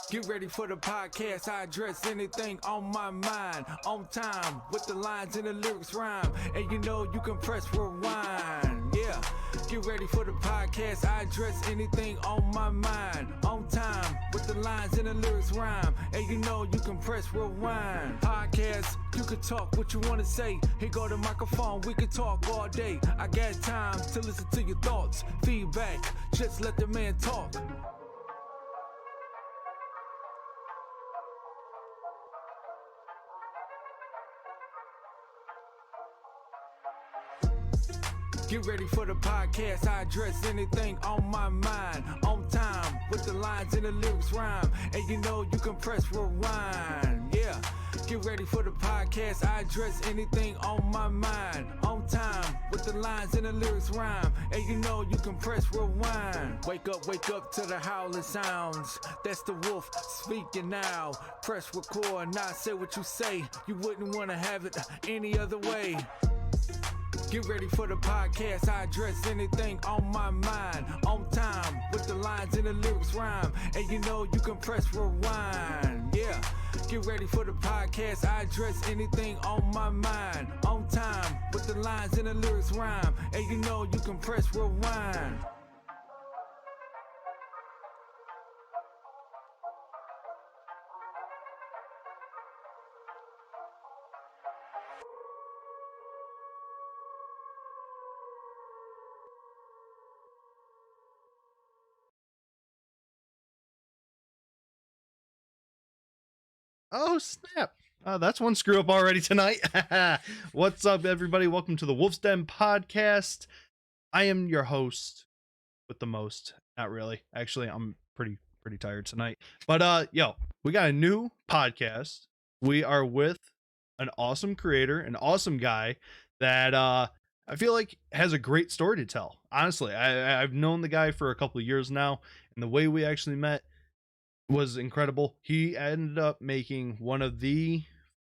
Get ready for the podcast. I address anything on my mind. On time with the lines and the lyrics rhyme. And you know you can press rewind. Yeah. Get ready for the podcast. I address anything on my mind. On time with the lines and the lyrics rhyme. And you know you can press rewind. Podcast, you can talk what you want to say. Here go the microphone. We can talk all day. I got time to listen to your thoughts. Feedback. Just let the man talk. Get ready for the podcast. I address anything on my mind. On time with the lines and the lyrics rhyme. And you know you can press rewind. Yeah. Get ready for the podcast. I address anything on my mind. On time with the lines and the lyrics rhyme. And you know you can press rewind. Wake up to the howling sounds. That's the wolf speaking now. Press record, now say what you say. You wouldn't want to have it any other way. Get ready for the podcast. I address anything on my mind. On time with the lines and the lyrics rhyme. And you know you can press rewind. Yeah. Get ready for the podcast. I address anything on my mind. On time with the lines and the lyrics rhyme. And you know you can press rewind. Oh, snap. That's one screw up already tonight. What's up, everybody? Welcome to the Wolf's Den podcast. I am your host with the most. Not really. Actually, I'm pretty tired tonight. But we got a new podcast. We are with an awesome creator, an awesome guy that I feel like has a great story to tell. Honestly, I've known the guy for a couple of years now, and the way we actually met was incredible. He ended up making one of the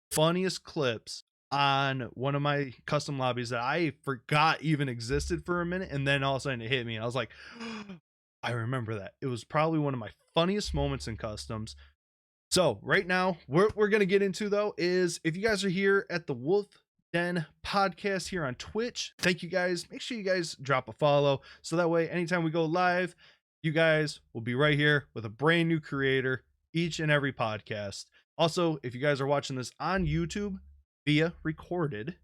funniest clips on one of my custom lobbies that I forgot even existed for a minute, and then all of a sudden it hit me. I was like, I remember that. It was probably one of my funniest moments in customs. So right now, what we're gonna get into though is, if you guys are here at the Wolf Den podcast here on Twitch, thank you guys. Make sure you guys drop a follow, so that way anytime we go live, you guys will be right here with a brand new creator each and every podcast. Also, if you guys are watching this on YouTube via recorded,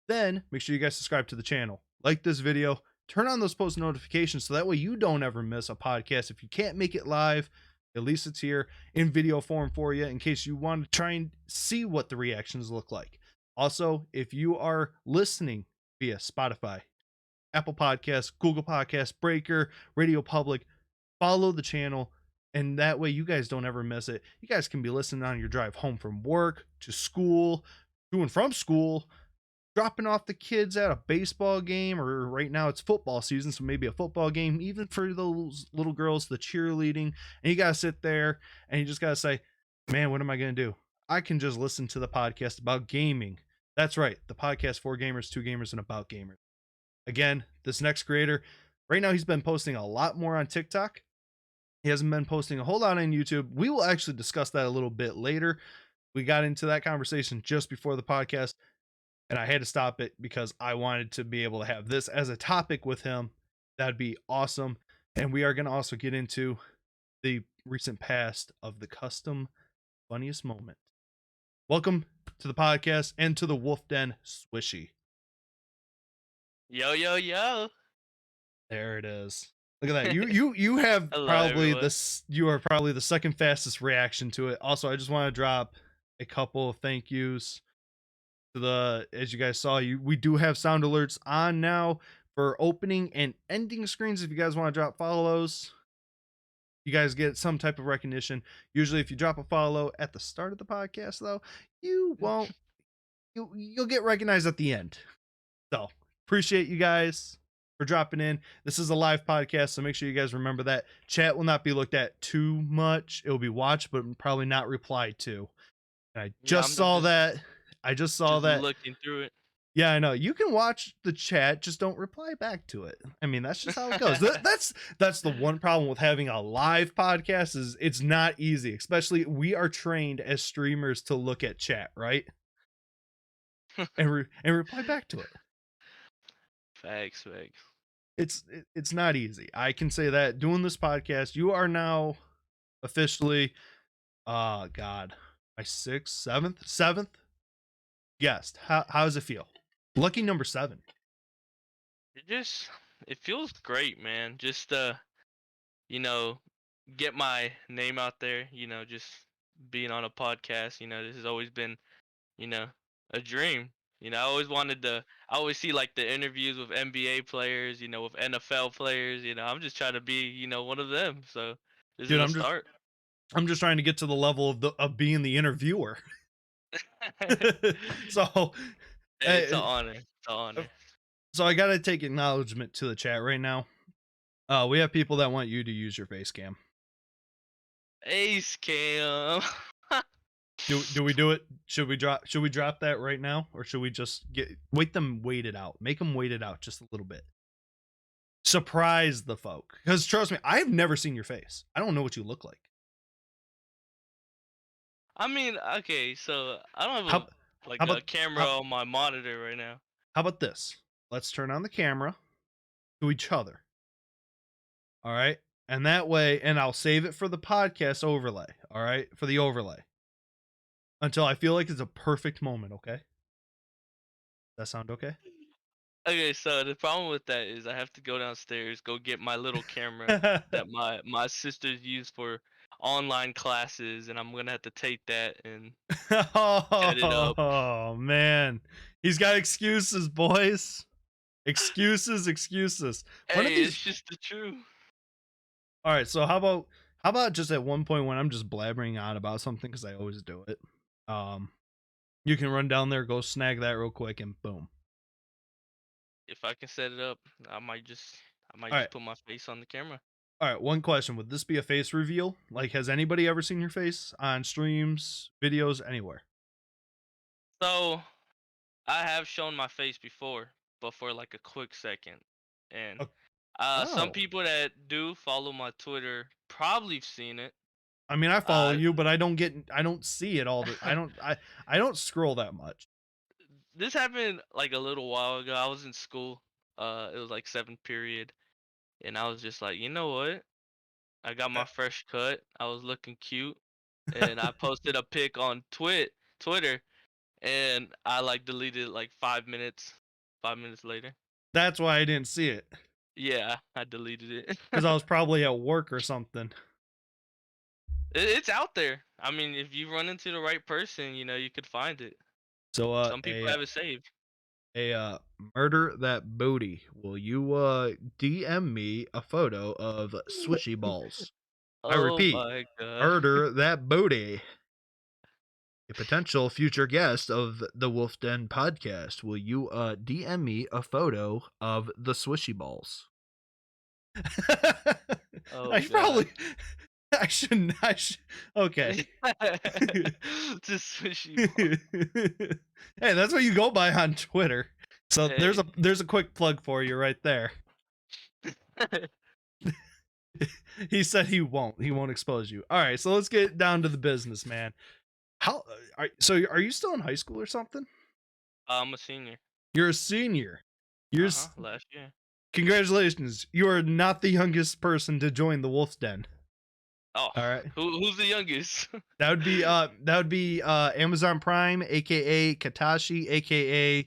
then make sure you guys subscribe to the channel, like this video, turn on those post notifications, so that way you don't ever miss a podcast. If you can't make it live, at least it's here in video form for you, in case you want to try and see what the reactions look like. Also, if you are listening via Spotify, Apple Podcasts, Google Podcasts, Breaker, Radio Public, follow the channel, and that way you guys don't ever miss it. You guys can be listening on your drive home from work, to school, to and from school, dropping off the kids at a baseball game, or right now it's football season, so maybe a football game, even for those little girls, the cheerleading, and you gotta sit there and you just gotta say, man, what am I gonna do? I can just listen to the podcast about gaming. That's right, the podcast for gamers, to gamers, and about gamers. Again, this next creator, right now he's been posting a lot more on TikTok. He hasn't been posting a whole lot on YouTube. We will actually discuss that a little bit later. We got into that conversation just before the podcast, and I had to stop it because I wanted to be able to have this as a topic with him. That'd be awesome. And we are going to also get into the recent past of the custom funniest moment. Welcome to the podcast and to the Wolf Den, Swishy. Yo, yo, yo. There it is. Look at that. You have Hello, probably everyone. you are probably the second fastest reaction to it. Also, I just want to drop a couple of thank yous to the, as you guys saw, we do have sound alerts on now for opening and ending screens. If you guys want to drop follows, you guys get some type of recognition. Usually if you drop a follow at the start of the podcast though, you won't, you'll get recognized at the end. So appreciate you guys for dropping in. This is a live podcast, so make sure you guys remember that. Chat will not be looked at too much. It will be watched, but probably not replied to. And I just saw that. I just saw that. Looking through it. Yeah, I know. You can watch the chat, just don't reply back to it. I mean, that's just how it goes. That's the one problem with having a live podcast is it's not easy. Especially we are trained as streamers to look at chat, right? And reply back to it. Facts. It's not easy. I can say that doing this podcast, you are now officially God, my seventh guest. How does it feel? Lucky number 7. It feels great, man. Just you know, get my name out there. Just being on a podcast. This has always been, you know, a dream. I always wanted to. I always see like the interviews with NBA players. With NFL players. I'm just trying to be, one of them. So this is Dude, a start. I'm just trying to get to the level of being the interviewer. So It's an honor. It's an honor. So I gotta take acknowledgement to the chat right now. We have people that want you to use your face cam. Ace cam. Do we do it? Should we drop that right now, or should we just wait it out? Make them wait it out just a little bit. Surprise the folk, because trust me, I've never seen your face. I don't know what you look like. I mean, okay, so I don't have a camera on my monitor right now. How about this? Let's turn on the camera to each other. All right, and that way, and I'll save it for the podcast overlay. All right, for the overlay. Until I feel like it's a perfect moment, okay? That sound okay? Okay, so the problem with that is I have to go downstairs, go get my little camera that my sisters use for online classes, and I'm gonna have to take that and set it up. Oh man, he's got excuses, boys. Excuses. Hey, it's just the truth. All right, so how about just at one point when I'm just blabbering on about something because I always do it. You can run down there, go snag that real quick, and boom. If I can set it up, I might just put my face on the camera. All right, one question: would this be a face reveal? Like, has anybody ever seen your face on streams, videos, anywhere? So, I have shown my face before, but for like a quick second, and some people that do follow my Twitter probably have seen it. I mean, I follow you, but I don't see it all. I don't scroll that much. This happened like a little while ago. I was in school. It was like 7th period, and I was just like, you know what? I got my fresh cut. I was looking cute, and I posted a pic on Twitter, and I like deleted it like 5 minutes. 5 minutes later. That's why I didn't see it. Yeah, I deleted it because I was probably at work or something. It's out there. I mean, if you run into the right person, you could find it. So some people have it saved. Murder that booty. Will you DM me a photo of Swishy balls? I repeat, my God. murder that booty. A potential future guest of the Wolf Den podcast. Will you DM me a photo of the Swishy balls? I should. Okay. Just Swishy. Hey, that's what you go by on Twitter. So hey. there's a quick plug for you right there. He said he won't expose you. All right, so let's get down to the business, man. Are you still in high school or something? I'm a senior. You're a senior. Last year. Congratulations. You are not the youngest person to join the Wolf's Den. Oh, all right. Who's the youngest? That would be Amazon Prime, aka Katashi, aka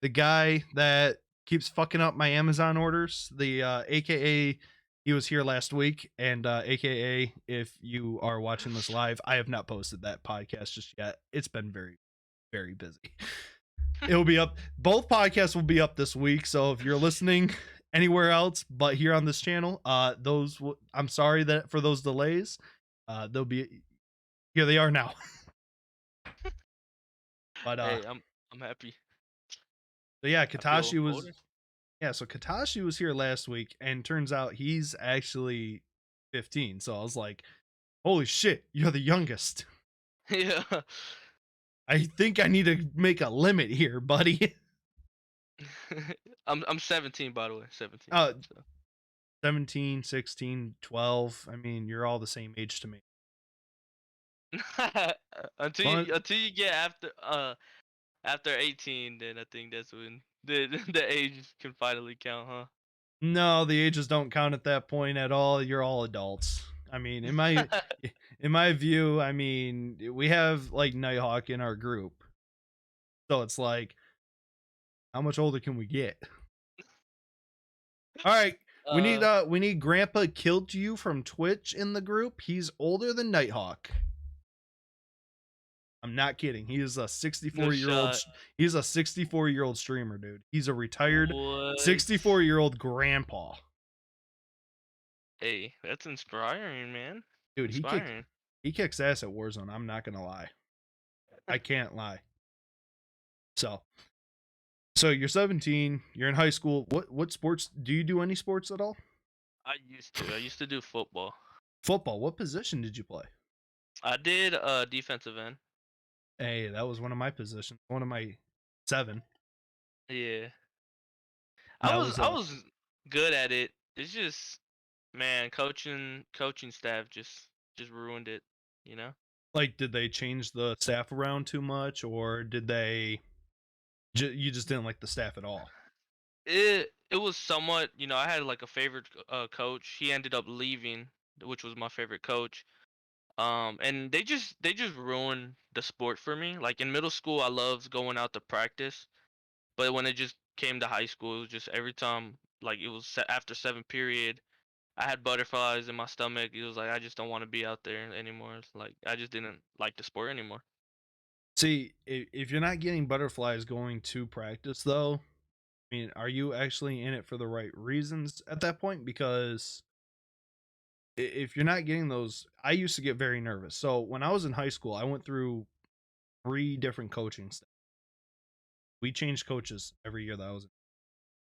the guy that keeps fucking up my Amazon orders. The aka he was here last week, and aka if you are watching this live, I have not posted that podcast just yet. It's been very, very busy. It will be up. Both podcasts will be up this week. So if you're listening anywhere else but here on this channel, I'm sorry that for those delays. They'll be here. They are now. But hey, I'm happy. So yeah, Katashi was. Yeah, so Katashi was here last week, and turns out he's actually 15. So I was like, "Holy shit, you're the youngest." Yeah. I think I need to make a limit here, buddy. I'm 17 by the way, 17. Uh, So 17, 16, 12. I mean, you're all the same age to me. until Fun. you get after 18, then I think that's when the age can finally count, huh? No, the ages don't count at that point at all. You're all adults. I mean, in my view, I mean, we have like Nighthawk in our group. So it's like, how much older can we get? All right. uh, We need Grandpa Killed You from Twitch in the group. He's older than Nighthawk. I'm not kidding. He is a no 64-year-old shot. he's a 64-year-old streamer, dude. He's a retired What? 64-year-old grandpa. Hey, that's inspiring, man. Dude, Inspiring. he kicks ass at Warzone. I'm not going to lie. I can't lie. So you're 17, you're in high school. What sports do you do? Any sports at all? I used to do football. Football. What position did you play? I did defensive end. Hey, that was one of my positions. One of my 7. Yeah. That was I was good at it. It's just, man, coaching staff just ruined it, you know? like, did they change the staff around too much, or did they you just didn't like the staff at all? It was somewhat, I had like a favorite coach. He ended up leaving, which was my favorite coach. And they just ruined the sport for me. Like in middle school, I loved going out to practice, but when it just came to high school, it was just every time, like it was after seventh period, I had butterflies in my stomach. It was like I just don't want to be out there anymore. It's like I just didn't like the sport anymore. See, if you're not getting butterflies going to practice, though, I mean, are you actually in it for the right reasons at that point? Because if you're not getting those, I used to get very nervous. So when I was in high school, I went through 3 different coaching staff. We changed coaches every year that I was in,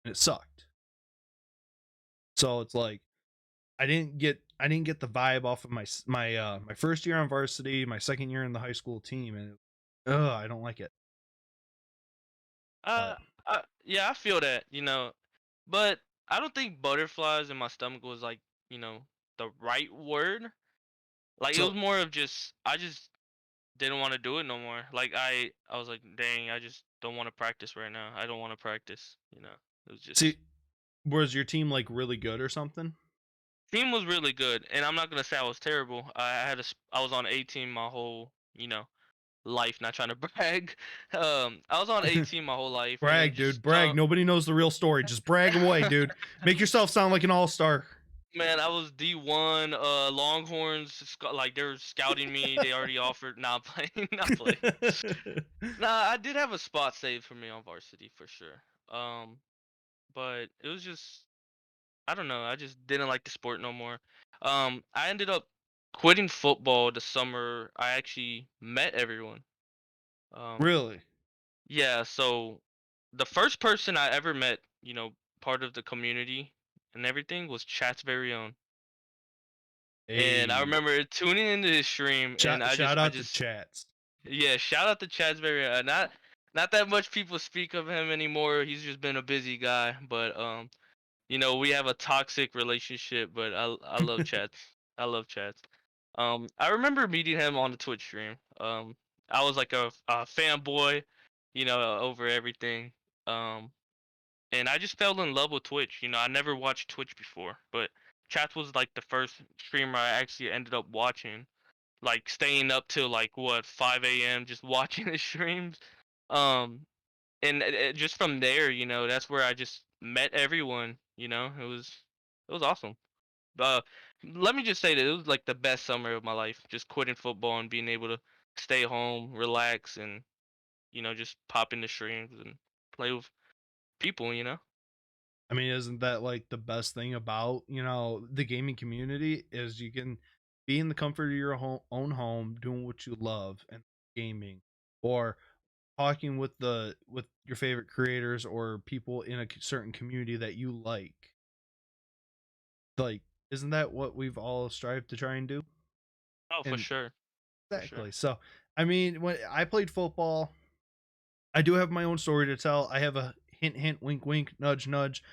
and it sucked. So it's like I didn't get the vibe off of my first year on varsity, my second year in the high school team, and I don't like it. Uh, But yeah, I feel that. But I don't think butterflies in my stomach was like, the right word. Like it was so more of just I just didn't want to do it no more. Like I was like, dang, I just don't want to practice right now. I don't want to practice. It was see, just was your team like really good or something? team was really good, and I'm not gonna say I was terrible. I was on A team my whole life. Not trying to brag. I was on A team my whole life, and then Brag, just dude, brag. Nobody knows the real story. Just brag away, dude. Make yourself sound like an all-star. Man, I was D1. Longhorns, like they were scouting me. They already offered. Not playing. Not playing. Nah, I did have a spot saved for me on varsity for sure. Um, but it was just I don't know. I just didn't like the sport no more. I ended up quitting football the summer I actually met everyone. Um, Really? yeah. So the first person I ever met, part of the community and everything, was Chat's very own. And I Hey, remember tuning into his stream, and shout I out to just, chats. yeah, shout out to Chad's very not that much people speak of him anymore. He's just been a busy guy, but we have a toxic relationship, but I love Chats. I love Chats. I remember meeting him on the Twitch stream. I was like a fanboy, over everything. Um, and I just fell in love with Twitch. I never watched Twitch before, but Chats was like the first streamer I actually ended up watching, like staying up till like what 5 a.m. just watching his streams. Um, and just from there, that's where I just met everyone. It was awesome. Uh, Let me just say that it was like the best summer of my life. Just quitting football and being able to stay home, relax, and just pop into streams and play with people. I mean, isn't that like the best thing about, the gaming community is you can be in the comfort of your own home doing what you love and gaming, or talking with your favorite creators or people in a certain community that you like, isn't that what we've all strived to try and do? Oh, for And sure, for sure. exactly. So I mean, when I played football, I do have my own story to tell. I have a hint, hint, wink, wink, nudge, nudge.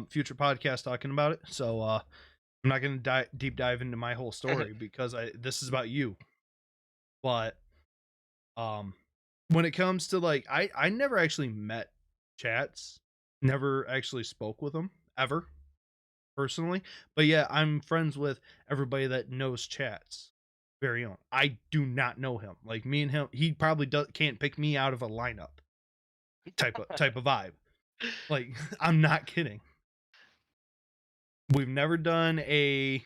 Future podcast talking about it. So I'm not gonna deep dive into my whole story because this is about you. But um, when it comes to like, I never actually met Chats, never actually spoke with them ever personally. But yeah, I'm friends with everybody that knows Chats very own. I do not know him. Like me and him, he probably can't pick me out of a lineup type of vibe. Like I'm not kidding. We've never done a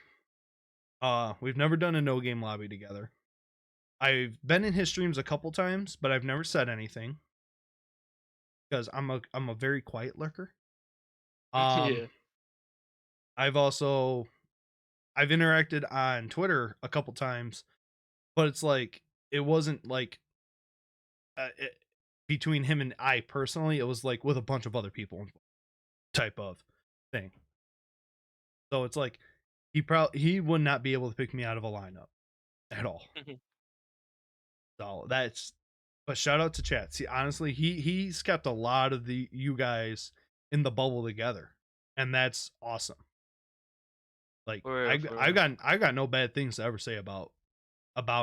no game lobby together. I've been in his streams a couple times, but I've never said anything because I'm a very quiet lurker. Yeah. I've interacted on Twitter a couple times, but it's like it wasn't like between him and I personally. It was like with a bunch of other people type of thing. So it's like he would not be able to pick me out of a lineup at all. So but shout out to Chat. See, honestly, he's kept a lot of you guys in the bubble together, and that's awesome. Like For real, for I real. got no bad things to ever say about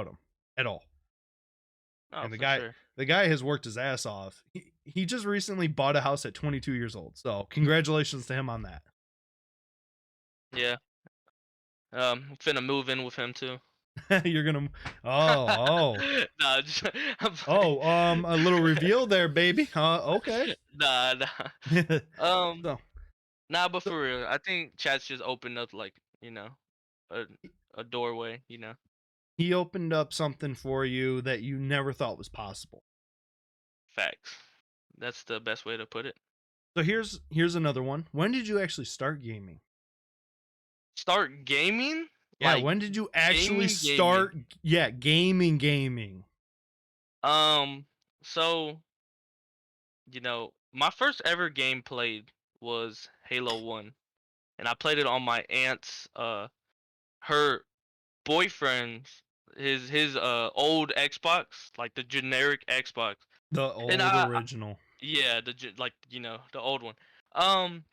him at all. No, And for sure. the guy has worked his ass off. He just recently bought a house at 22 years old. So congratulations to him on that. Yeah. Finna move in with him too. You're gonna oh Nah, I'm playing. a little reveal there, baby. Okay. Nah, nah. So Nah, but for real, I think chat's just opened up like, a a doorway, he opened up something for you that you never thought was possible. Facts. That's the best way to put it. So here's another one. When did you actually start gaming? Start gaming? Yeah, Like when did you actually gaming, start gaming? So, my first ever game played was Halo 1. And I played it on my aunt's her boyfriend's his old Xbox, like the generic Xbox. The And old original. yeah, the old one. Um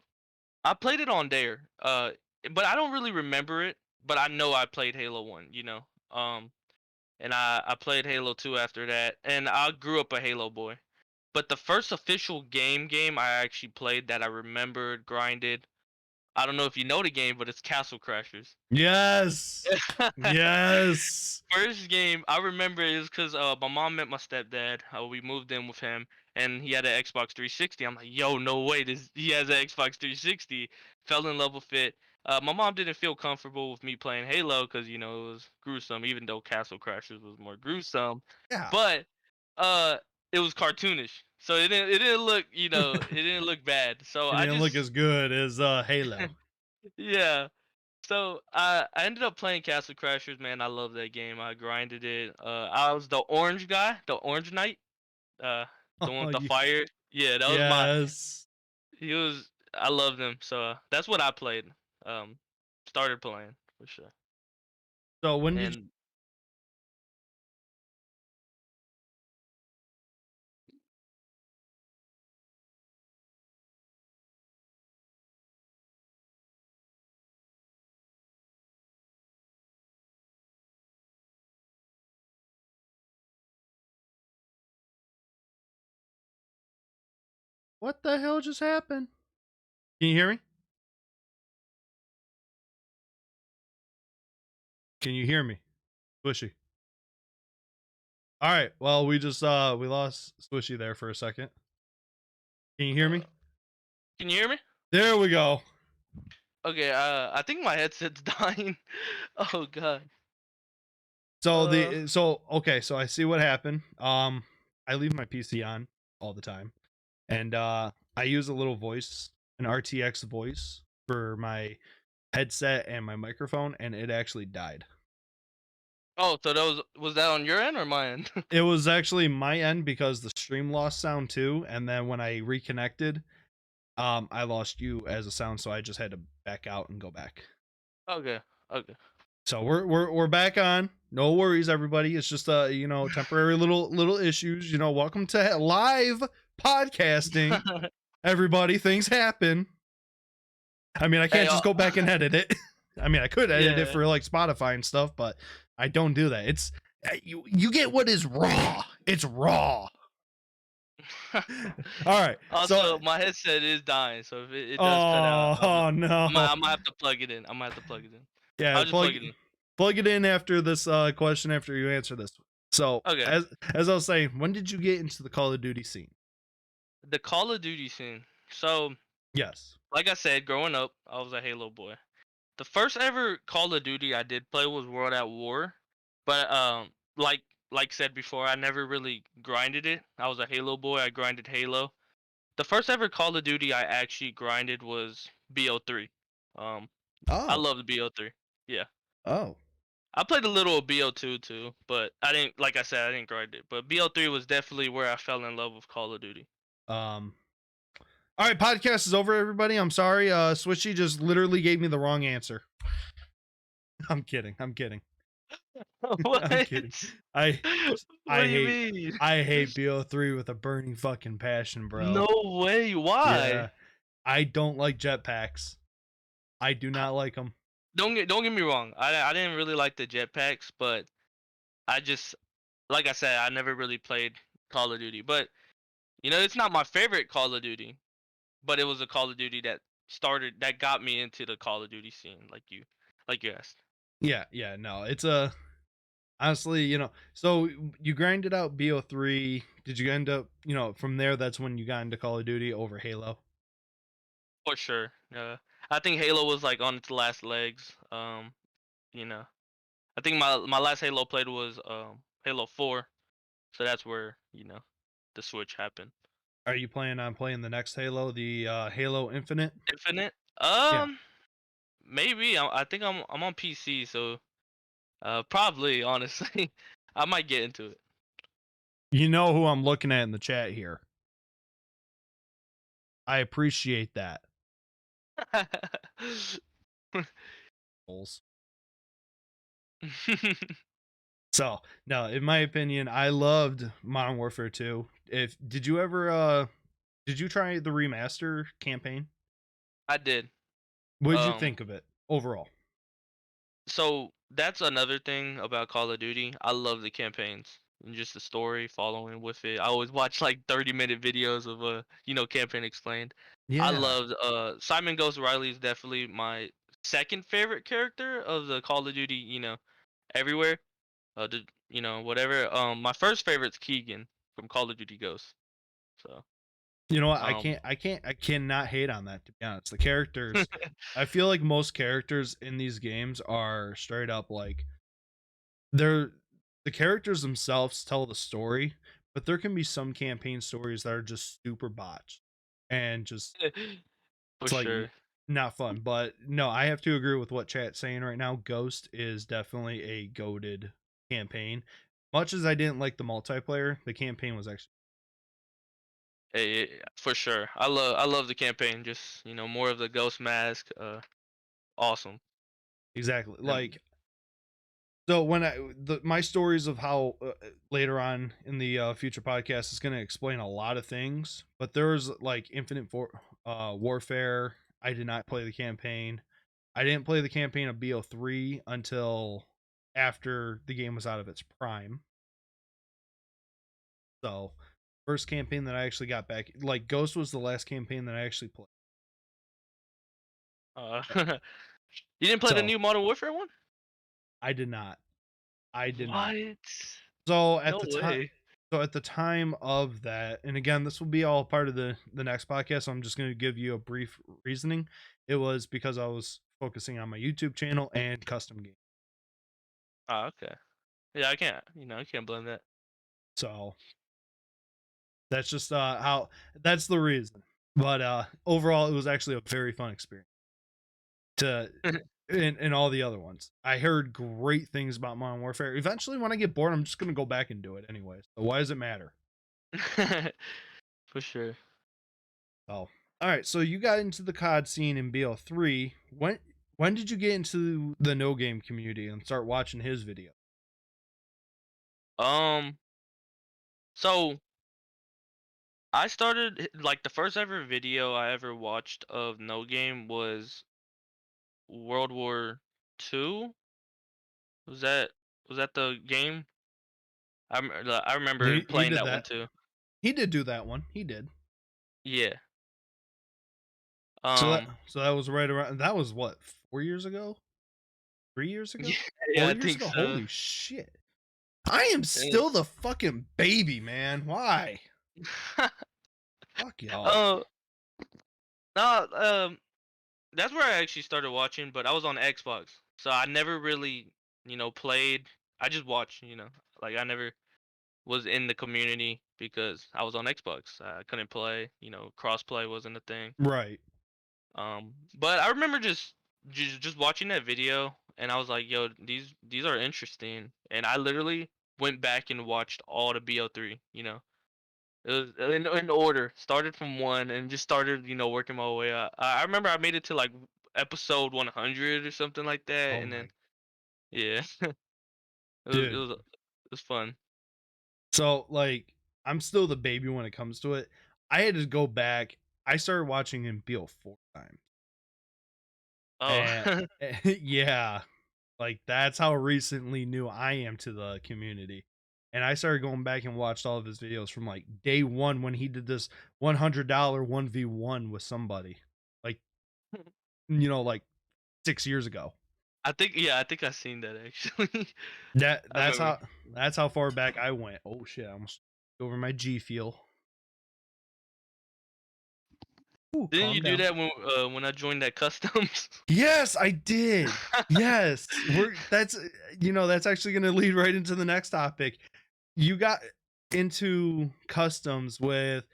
I played it on there. But I don't really remember it, but I know I played Halo 1. And I played Halo 2 after that, and I grew up a Halo boy. But the first official game I actually played that I remembered, grinded, I don't know if you know the game, but it's Castle Crashers. Yes. Yes. First game I remember is because my mom met my stepdad. We moved in with him, and he had an Xbox 360. I'm like, yo, no way, he has an Xbox 360. Fell in love with it. My mom didn't feel comfortable with me playing Halo because it was gruesome, even though Castle Crashers was more gruesome. Yeah. But uh, it was cartoonish, so it didn't look it didn't look bad. So It I didn't look just as good as Halo. yeah. So I ended up playing Castle Crashers, man. I love that game. I grinded it. I was the orange guy, the orange knight, the one with the fire. Yeah, that was my. Yes. He was. I loved him. So that's what I played. Um, Started playing for sure. So when did And what the hell just happened? Can you hear me? Can you hear me? Swishy. All right. Well, we just we lost Swishy there for a second. Can you hear me? can you hear me? There we go. Okay. I think my headset's dying. Oh God. So Uh. so I see what happened. I leave my PC on all the time. And I use a little voice, an RTX voice for my headset and my microphone, and it actually died. Oh, so was that on your end or my end? It was actually my end because the stream lost sound too, and then when I reconnected, I lost you as a sound, so I just had to back out and go back. Okay. Okay. So we're back on. No worries, everybody. It's just temporary little issues. Welcome to live podcasting. everybody, things happen. I mean, I Hey, can't just go back and edit it. I mean, I could edit it yeah. for like Spotify and stuff, but I don't do that. It's you get what is raw. It's raw. All right. So Also, my headset is dying, so if it does cut out, oh no. I might have to plug it in. I might have to plug it in. Yeah, I'll just plug it in. plug it in after this question after you answer this one. So, Okay. as I was saying, when did you get into the Call of Duty scene? The Call of Duty scene. So, Yes. like I said, growing up, I was a Halo boy. The first ever Call of Duty I did play was World at War, but like said before, I never really grinded it. I was a Halo boy. I grinded Halo. The first ever Call of Duty I actually grinded was BO3. Um, I Oh. loved BO3. Yeah. Oh. I played a little of BO2 too, but I didn't. Like I said, I didn't grind it. But BO3 was definitely where I fell in love with Call of Duty. Um All right, podcast is over, everybody. I'm sorry. Swishy just literally gave me the wrong answer. I'm kidding. I'm kidding. What? I'm kidding. I What I do you hate mean? I hate BO3 with a burning fucking passion, bro. No way. Yeah. Why? I don't like jetpacks. I do not like them. Don't get me wrong. I didn't really like the jetpacks, but I just like I said, I never really played Call of Duty. But it's not my favorite Call of Duty, but it was a Call of Duty that got me into the Call of Duty scene, like you asked. Yeah, no. It's a honestly, so you grinded out BO3. Did you end up, from there that's when you got into Call of Duty over Halo? For sure. I think Halo was like on its last legs. You know, I think my last Halo played was Halo 4, so that's where the switch happened. Are you planning on playing the next Halo, the Halo Infinite? Infinite? Yeah. Maybe. I think I'm on PC, so probably honestly, I might get into it. You know who I'm looking at in the chat here. I appreciate that. So, no, in my opinion, I loved Modern Warfare 2. Did you ever did you try the remaster campaign? I did. What did you Um, think of it overall? so that's another thing about Call of Duty. I love the campaigns and just the story following with it. I always watch like 30-minute videos of campaign explained. I Yeah. loved Simon Ghost Riley is definitely my second favorite character of the Call of Duty, everywhere. Whatever. My first favorite's Keegan from Call of Duty Ghosts. So, You know what? um I cannot hate on that, to be honest. The characters, I feel like most characters in these games are straight up like they're the characters themselves tell the story, but there can be some campaign stories that are just super botched and just for it's like sure. not fun. But no, I have to agree with what chat's saying right now. Ghost is definitely a goated campaign. Much as I didn't like the multiplayer, the campaign was actually For sure. I love the campaign. Just more of the ghost mask. Awesome. exactly Um, like so when my stories of how later on in the future podcast is going to explain a lot of things, but there's like warfare. I did not play the campaign. I didn't play the campaign of BO3 until after the game was out of its prime. So, first campaign that I actually got back, like Ghost was the last campaign that I actually played. uh, you didn't play the So, new Modern Warfare one? I did not. I did not. What? So at No the time, way. of that, and again, this will be all part of the next podcast. So I'm just going to give you a brief reasoning. It was because I was focusing on my YouTube channel and custom game. Ah, okay. Yeah, I can't blame that. So that's just how that's the reason. But overall, it was actually a very fun experience. To and all the other ones, I heard great things about Modern Warfare. Eventually, when I get bored, I'm just going to go back and do it anyway. So why does it matter? For sure. Oh, all right. So you got into the COD scene in BO3. When did you get into the Nogame community and start watching his video? Um, so I started like the first ever video I ever watched of No Game was World War Two. Was that was that the game? I remember He playing did that one that. too. He did do that one. He did. Yeah. So that Um. so that was right around. That was what, 4 years ago, 3 years Yeah, ago, yeah, four I years think ago. so. Holy shit! I am And- still the fucking baby, man. Why? Fuck y'all. Oh no. That's where I actually started watching, but I was on Xbox, so I never really, played. I just watched. Like I never was in the community because I was on Xbox. I couldn't play. Crossplay wasn't a thing. Right. But I remember just watching that video, and I was like, "Yo, these are interesting." And I literally went back and watched all the BO3. It was in order. Started from one and just started, working my way up. I remember I made it to like episode 100 or something like that, Oh and then my yeah, it was it dude. was it was fun. So like, I'm still the baby when it comes to it. I had to go back. I started watching him Beal 4 times. Oh, And yeah, like that's how recently new I am to the community. And I started going back and watched all of his videos from like day one when he did this $100 1v1 with somebody. Like, like 6 years ago. I think I seen that actually. That I that's remember. how that's how far back I went. Oh shit, I almost over my G fuel. Ooh, Didn't you calm do down. that when I joined that customs? Yes, I did. Yes. That's actually going to lead right into the next topic. You got into customs with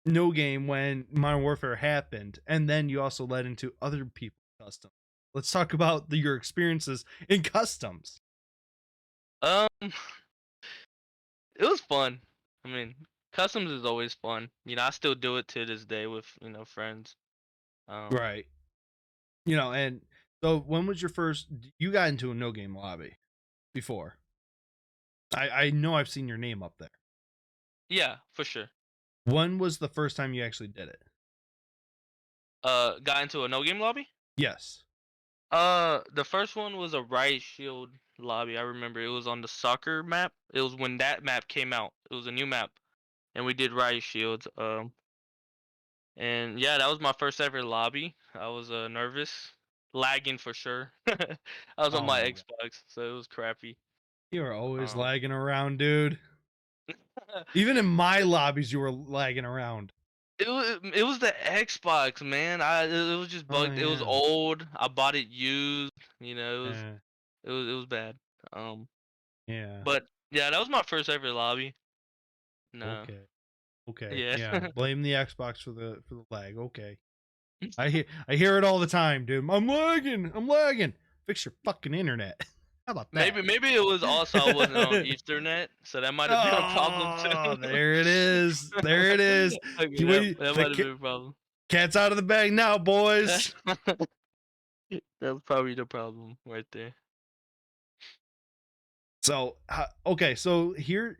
No Game when Modern Warfare happened, and then you also led into other people's customs. Let's talk about your experiences in customs. Um, it was fun. I mean, customs is always fun. I still do it to this day with friends. Um, Right. And so when was your first you got into a No Game lobby before? I know I've seen your name up there. yeah, for sure. When was the first time you actually did it? Got into a no game lobby. Yes. The first one was a Riot Shield lobby. I remember it was on the soccer map. It was when that map came out. It was a new map, and we did Riot Shields. And yeah, that was my first ever lobby. I was nervous, lagging for sure. I was on Oh my my god. Xbox, so it was crappy. You were always Um, lagging around, dude. Even in my lobbies, you were lagging around. it was the Xbox, man. It was just Oh bugged. It was yeah. old. I bought it used. It was Yeah. it was bad. Um, Yeah. but yeah, that was my first ever lobby. No, Okay. Okay. yeah. Yeah. Blame the Xbox for the lag. Okay. I hear it all the time, dude. I'm lagging. I'm lagging. Fix your fucking internet. How about that? Maybe it was also I wasn't on Ethernet, so that might have been a problem Oh, too. there it is. There it is. Okay, You that the might have been a problem. cat's out of the bag now, boys. That was probably the problem right there. So, okay, so here,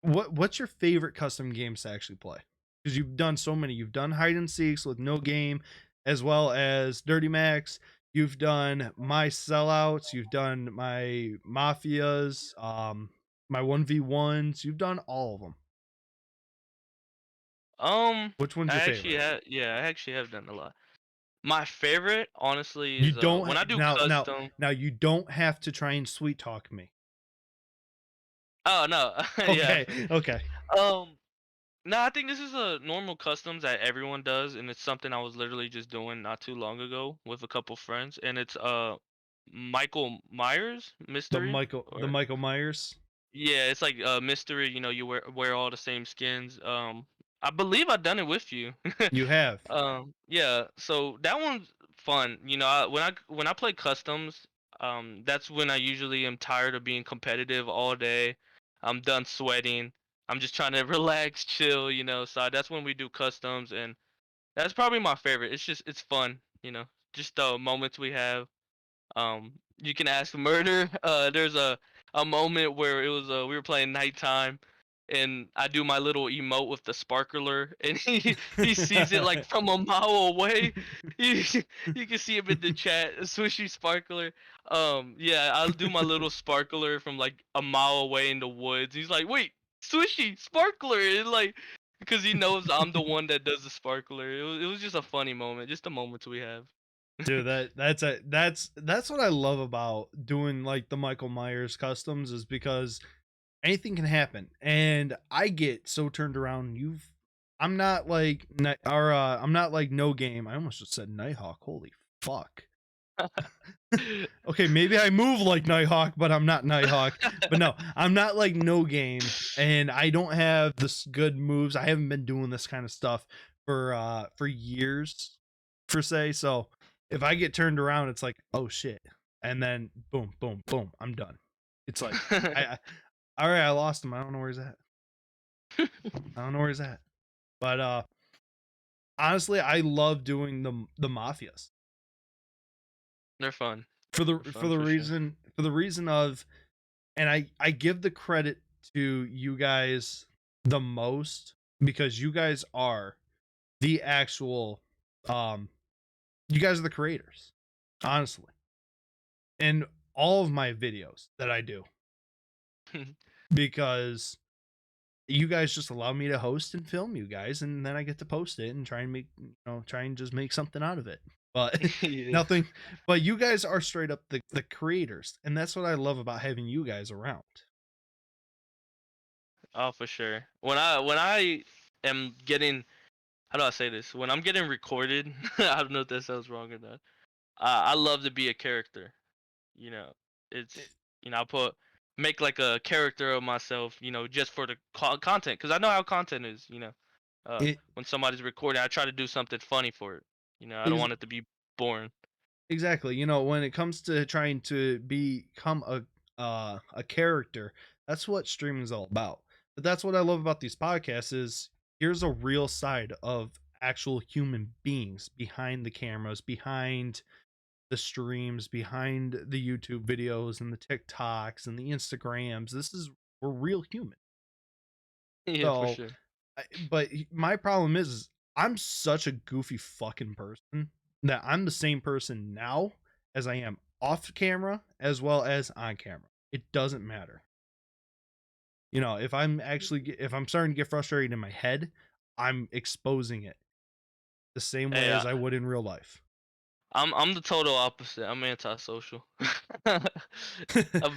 what's your favorite custom games to actually play? Because you've done so many. You've done hide and seeks with No Game, as well as Dirty Max. You've done my sellouts. You've done my mafias. My 1v1s. You've done all of them. Which one's I your actually favorite? have, yeah, I actually have done a lot. My favorite, honestly, You is don't when I do now custom. now you don't have to try and sweet talk me. Oh no, yeah. Okay, okay. Um, no, I think this is a normal customs that everyone does, and it's something I was literally just doing not too long ago with a couple friends, and it's Michael Myers mystery, The or Michael Myers. yeah, it's like mystery. You wear all the same skins. I believe I done it with you. You have. Yeah. So that one's fun. When I play customs, that's when I usually am tired of being competitive all day. I'm done sweating. I'm just trying to relax, chill. So that's when we do customs, and that's probably my favorite. It's fun. Just the moments we have. You can ask Murder. There's a moment where it was we were playing nighttime. and I do my little emote with the sparkler, and he sees it like from a mile away. You you can see him in the chat, Swishy Sparkler. Yeah, I'll do my little sparkler from like a mile away in the woods. He's like, "Wait, Swishy Sparkler!" And like, because he knows I'm the one that does the sparkler. It was just a funny moment, just the moments we have. Dude, that's what I love about doing like the Michael Myers customs is because anything can happen, and I get so turned around. I'm not like I'm not like Nogame. I almost just said Nighthawk. Holy fuck. Okay, maybe I move like Nighthawk, but I'm not Nighthawk. But no, I'm not like Nogame, and I don't have this good moves. I haven't been doing this kind of stuff for years, per se. So if I get turned around, it's like, oh shit, and then boom, boom, boom, I'm done. It's like I all right, I lost him. I don't know where he's at. I don't know where he's at. But honestly, I love doing the mafias They're fun. for the They're fun for sure. reason of, and I give the credit to you guys the most because you guys are the actual you guys are the creators, honestly. In all of my videos that I do, because you guys just allow me to host and film you guys, and then I get to post it and try and make, try and just make something out of it. But Yeah. nothing, but you guys are straight up the creators, and that's what I love about having you guys around. Oh, for sure. When I am getting, how do I say this? When I'm getting recorded, I don't know if that sounds wrong or not. I love to be a character. You know, it's I make like a character of myself. Just for the content, because I know how content is. It When somebody's recording, I try to do something funny for it. I don't is want it to be boring. exactly, when it comes to trying to become a character, that's what streaming is all about. But that's what I love about these podcasts is here's a real side of actual human beings behind the cameras, behind the streams, behind the YouTube videos and the TikToks and the Instagrams. We're real human. Yeah, for So, sure. but my problem is I'm such a goofy fucking person that I'm the same person now as I am off camera as well as on camera. It doesn't matter. If I'm starting to get frustrated in my head, I'm exposing it the same way Hey, as I would in real life. I'm the total opposite. I'm antisocial. I'll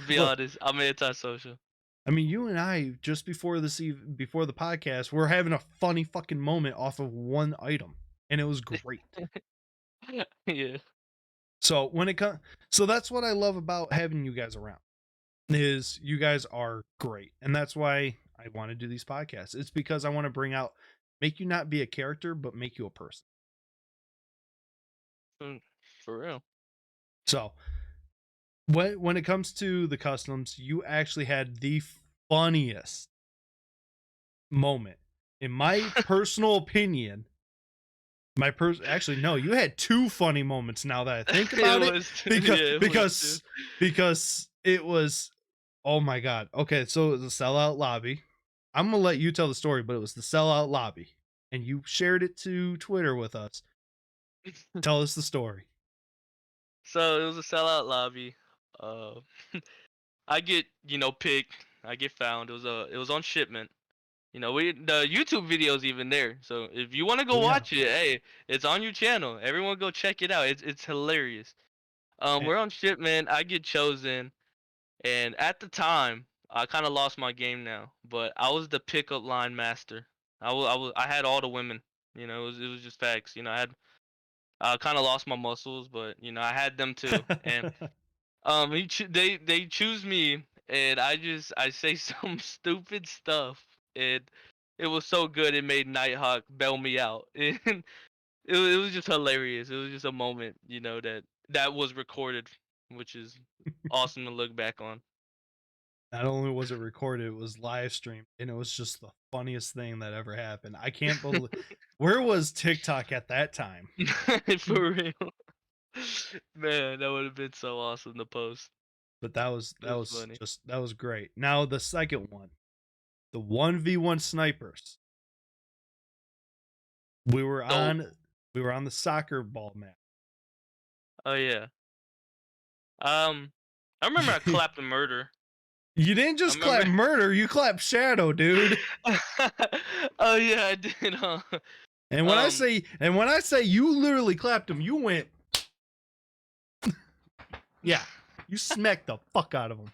be Well, honest. I'm antisocial. I mean, you and I just before the podcast, we're having a funny fucking moment off of one item, and it was great. Yeah. So so that's what I love about having you guys around is you guys are great, and that's why I want to do these podcasts. It's because I want to make you not be a character, but make you a person. For real. So when it comes to the customs, you actually had the funniest moment, in my personal opinion. Actually no, you had two funny moments now that I think It about it, was too. because Yeah, it was it was, oh my god. Okay, so it was a sellout lobby. I'm gonna let you tell the story, but it was the sellout lobby, and you shared it to Twitter with us. too. Tell us the story. So it was a sellout lobby. Uh, I get picked. I get found. It was on shipment. The YouTube video's even there. So if you want to go Oh yeah. watch it, hey, it's on your channel. Everyone go check it out. It's hilarious. Eh, We're on shipment. I get chosen, and at the time, I kind of lost my game now. But I was the pickup line master. I had all the women. It was just facts. I kind of lost my muscles, but I had them too. And they choose me, and I say some stupid stuff, and it was so good it made Nighthawk bail me out. And it was just hilarious. It was just a moment, that was recorded, which is awesome to look back on. Not only was it recorded, it was live streamed, and it was just the funniest thing that ever happened. I can't believe, where was TikTok at that time? For real. Man, that would have been so awesome to post. But that was It was funny. that was great. Now the second one. the 1v1 snipers. We were So, on the soccer ball map. oh yeah. I remember I clapped the murder. You didn't I just clap remember. murder, you clapped shadow, dude. Oh yeah, I did. Huh? And when I say you literally clapped him, you went, yeah, you smacked the fuck out of him.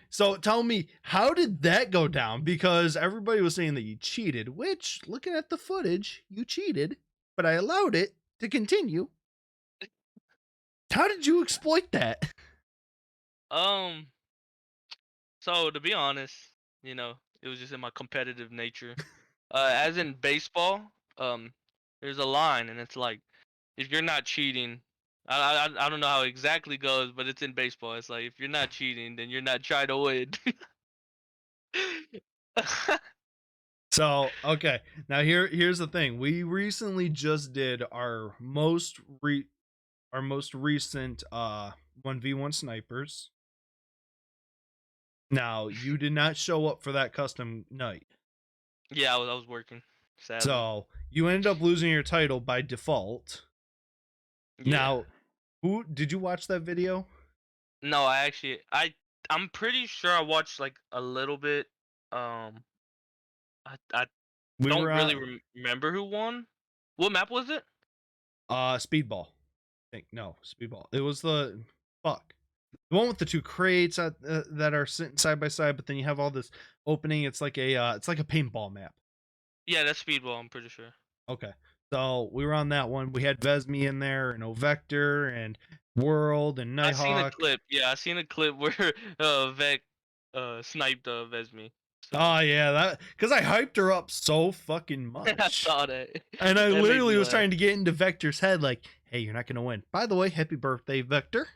So tell me, how did that go down? Because everybody was saying that you cheated, which, looking at the footage, you cheated, but I allowed it to continue. How did you exploit that? um. So to be honest, it was just in my competitive nature. As in baseball, there's a line, and it's like, if you're not cheating, I don't know how it exactly goes, but it's in baseball. It's like, if you're not cheating, then you're not trying to win. So, okay. Now here's the thing. We recently just did our most recent 1v1 snipers. Now, you did not show up for that custom night. Yeah, I was working, sadly. So, you ended up losing your title by default. Yeah. Now, who did you watch that video? No, I'm pretty sure I watched like a little bit. I We don't were really on remember who won. What map was it? Speedball. I think no, Speedball. It was the one with the two crates that are sitting side by side, but then you have all this opening. It's like a paintball map. Yeah, that's Speedball, I'm pretty sure. Okay. So we were on that one. We had Vesmi in there, and Ovector, and World, and I seen a Nighthawk. clip. Yeah, I seen a clip where Vec sniped Vesmi. So. Oh yeah, that because I hyped her up so fucking I much. saw that. And I That made literally me was laugh. trying to get into Vector's head, like, "Hey, you're not gonna win." By the way, happy birthday, Vector!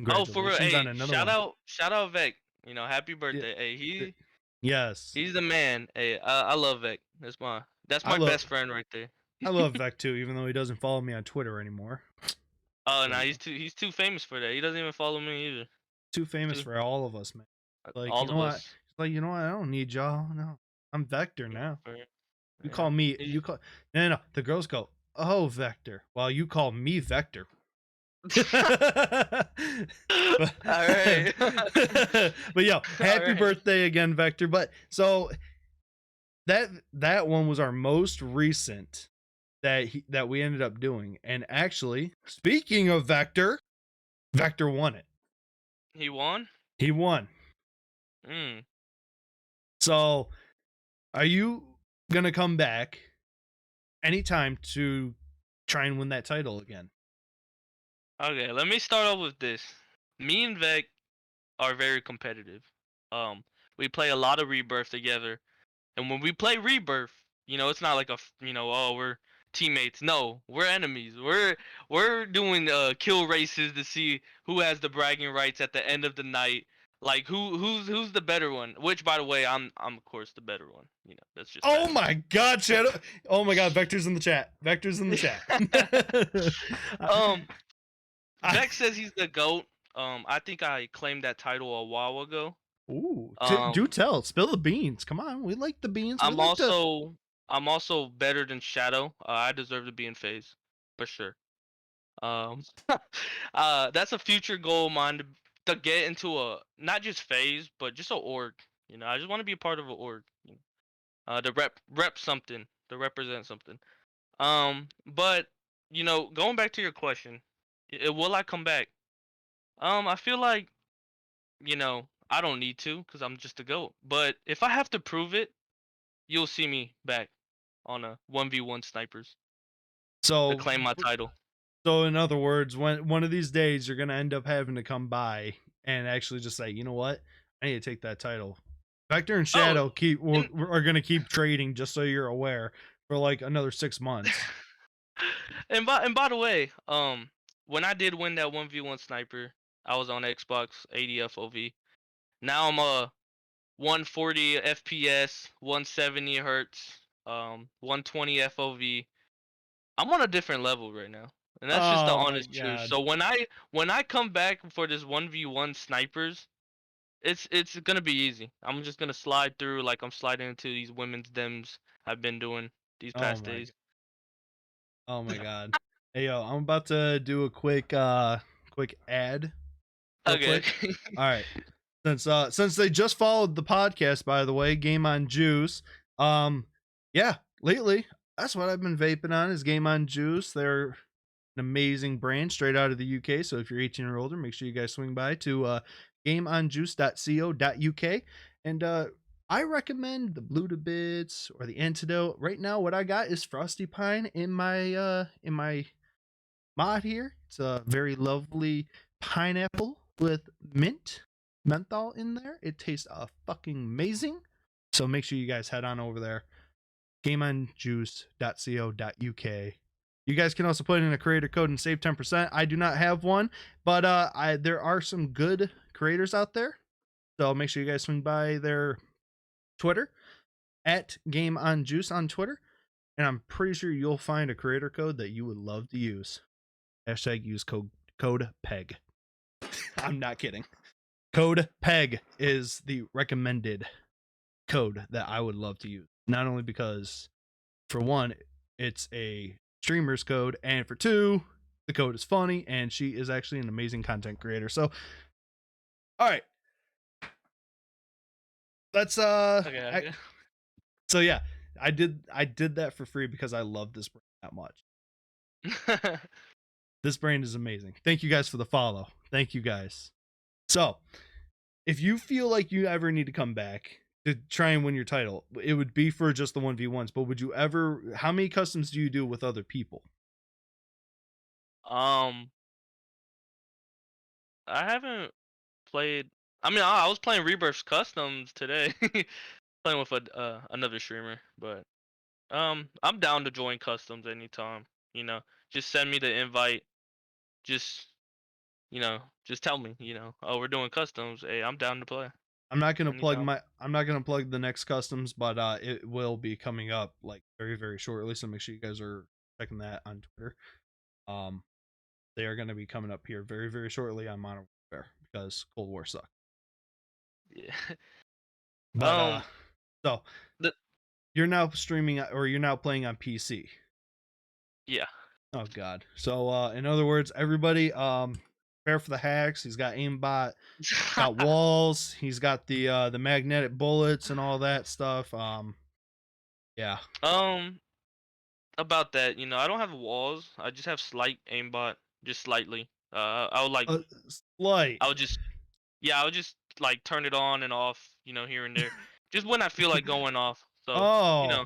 Oh, for real. Congratulations Hey, on another one. shout out Vec. Happy Yeah, birthday. Hey, yes, he's the man. Hey, I love Vec. That's I my love best friend right there. I love Vec too, even though he doesn't follow me on Twitter anymore. Oh, So, no, he's too famous for that. He doesn't even follow me either. too famous for all of us, man. Like, you All know of what? us. Like, you know what? I don't need y'all. No, I'm Vector now. For- You yeah. call me. You call. No. The girls go, "Oh, Vector." While you call me Vector. but, All right. but yo, happy right. birthday again, Vector. But so that one was our most recent that we ended up doing. And actually, speaking of Vector won it. He won? He won. Mm. So, are you gonna come back anytime to try and win that title again? Okay, let me start off with this. Me and Vec are very competitive. We play a lot of Rebirth together. And when we play Rebirth, it's not like oh, we're teammates. No, we're enemies. We're doing kill races to see who has the bragging rights at the end of the night. Like who's the better one? Which, by the way, I'm of course the better one. That's just. Oh that. my God, Shadow! Oh my God, Vector's in the chat. Vector's in the chat. Vec says he's the GOAT. I think I claimed that title a while ago. Ooh, do tell. Spill the beans. Come on, we like the beans. I'm also better than Shadow. I deserve to be in phase, for sure. That's a future goal of mine to get into a not just phase, but just a org. I just want to be a part of an org. To rep something, to represent something. But going back to your question, will I come back? I feel like I don't need to because I'm just a GOAT. But if I have to prove it, you'll see me back on a 1v1 snipers to So, claim my title. so in other words, when one of these days you're gonna end up having to come by and actually just say, you know what, I need to take that title. Vector and Shadow are gonna keep trading, just so you're aware, for like another 6 months. And by the way, when I did win that 1v1 sniper, I was on Xbox 80 FOV. Now I'm 140 FPS, 170 hertz, 120 FOV. I'm on a different level right now, and that's just the Oh my honest truth. God. So when I come back for this 1v1 snipers, it's gonna be easy. I'm just gonna slide through like I'm sliding into these women's dems I've been doing these Oh past my days. oh my god. Hey yo, I'm about to do a quick quick ad real Okay, quick. okay. All right. Since they just followed the podcast, by the way, Game on Juice. Yeah, lately that's what I've been vaping on is Game on Juice. They're an amazing brand straight out of the UK. So if you're 18 or older, make sure you guys swing by to gameonjuice.co.uk. And I recommend the Blue to Bits or the Antidote. Right now, what I got is Frosty Pine in my mod here. It's a very lovely pineapple with menthol in there. It tastes fucking amazing. So make sure you guys head on over there. gameonjuice.co.uk. You guys can also put in a creator code and save 10%. I do not have one, but there are some good creators out there. So make sure you guys swing by their Twitter at Game on Juice on Twitter. And I'm pretty sure you'll find a creator code that you would love to use. Hashtag use code PEG. I'm not kidding. Code PEG is the recommended code that I would love to use. Not only because, for one, it's a streamer's code, and for two, the code is funny, and she is actually an amazing content creator. So, all right. Let's Okay, so yeah, I did that for free because I love this brand that much. okay. This brand is amazing. Thank you guys for the follow. Thank you guys. So, if you feel like you ever need to come back to try and win your title, it would be for just the 1v1s, but would you ever, how many customs do you do with other people? um, I haven't played. I mean, I was playing Rebirth Customs today, playing with another streamer. But I'm down to join customs anytime. You know, just send me the invite. Just just tell me. Oh, we're doing customs. Hey, I'm down to play anytime. I'm not gonna plug the next customs, but it will be coming up like very, very shortly. So make sure you guys are checking that on Twitter. Um they are gonna be coming up here very, very shortly on Modern Warfare because Cold War sucked. Yeah. But so The you're now streaming or you're now playing on PC. yeah. Oh god. So in other words, everybody prepare for the hacks. He's got aimbot, got walls, he's got the magnetic bullets and all that stuff. Yeah. um, about that, I don't have walls. I just have slight aimbot, just slightly. I would like, Slight. I would just, yeah, I would just like turn it on and off, here and there, just when I feel like going off. So, Oh. yeah,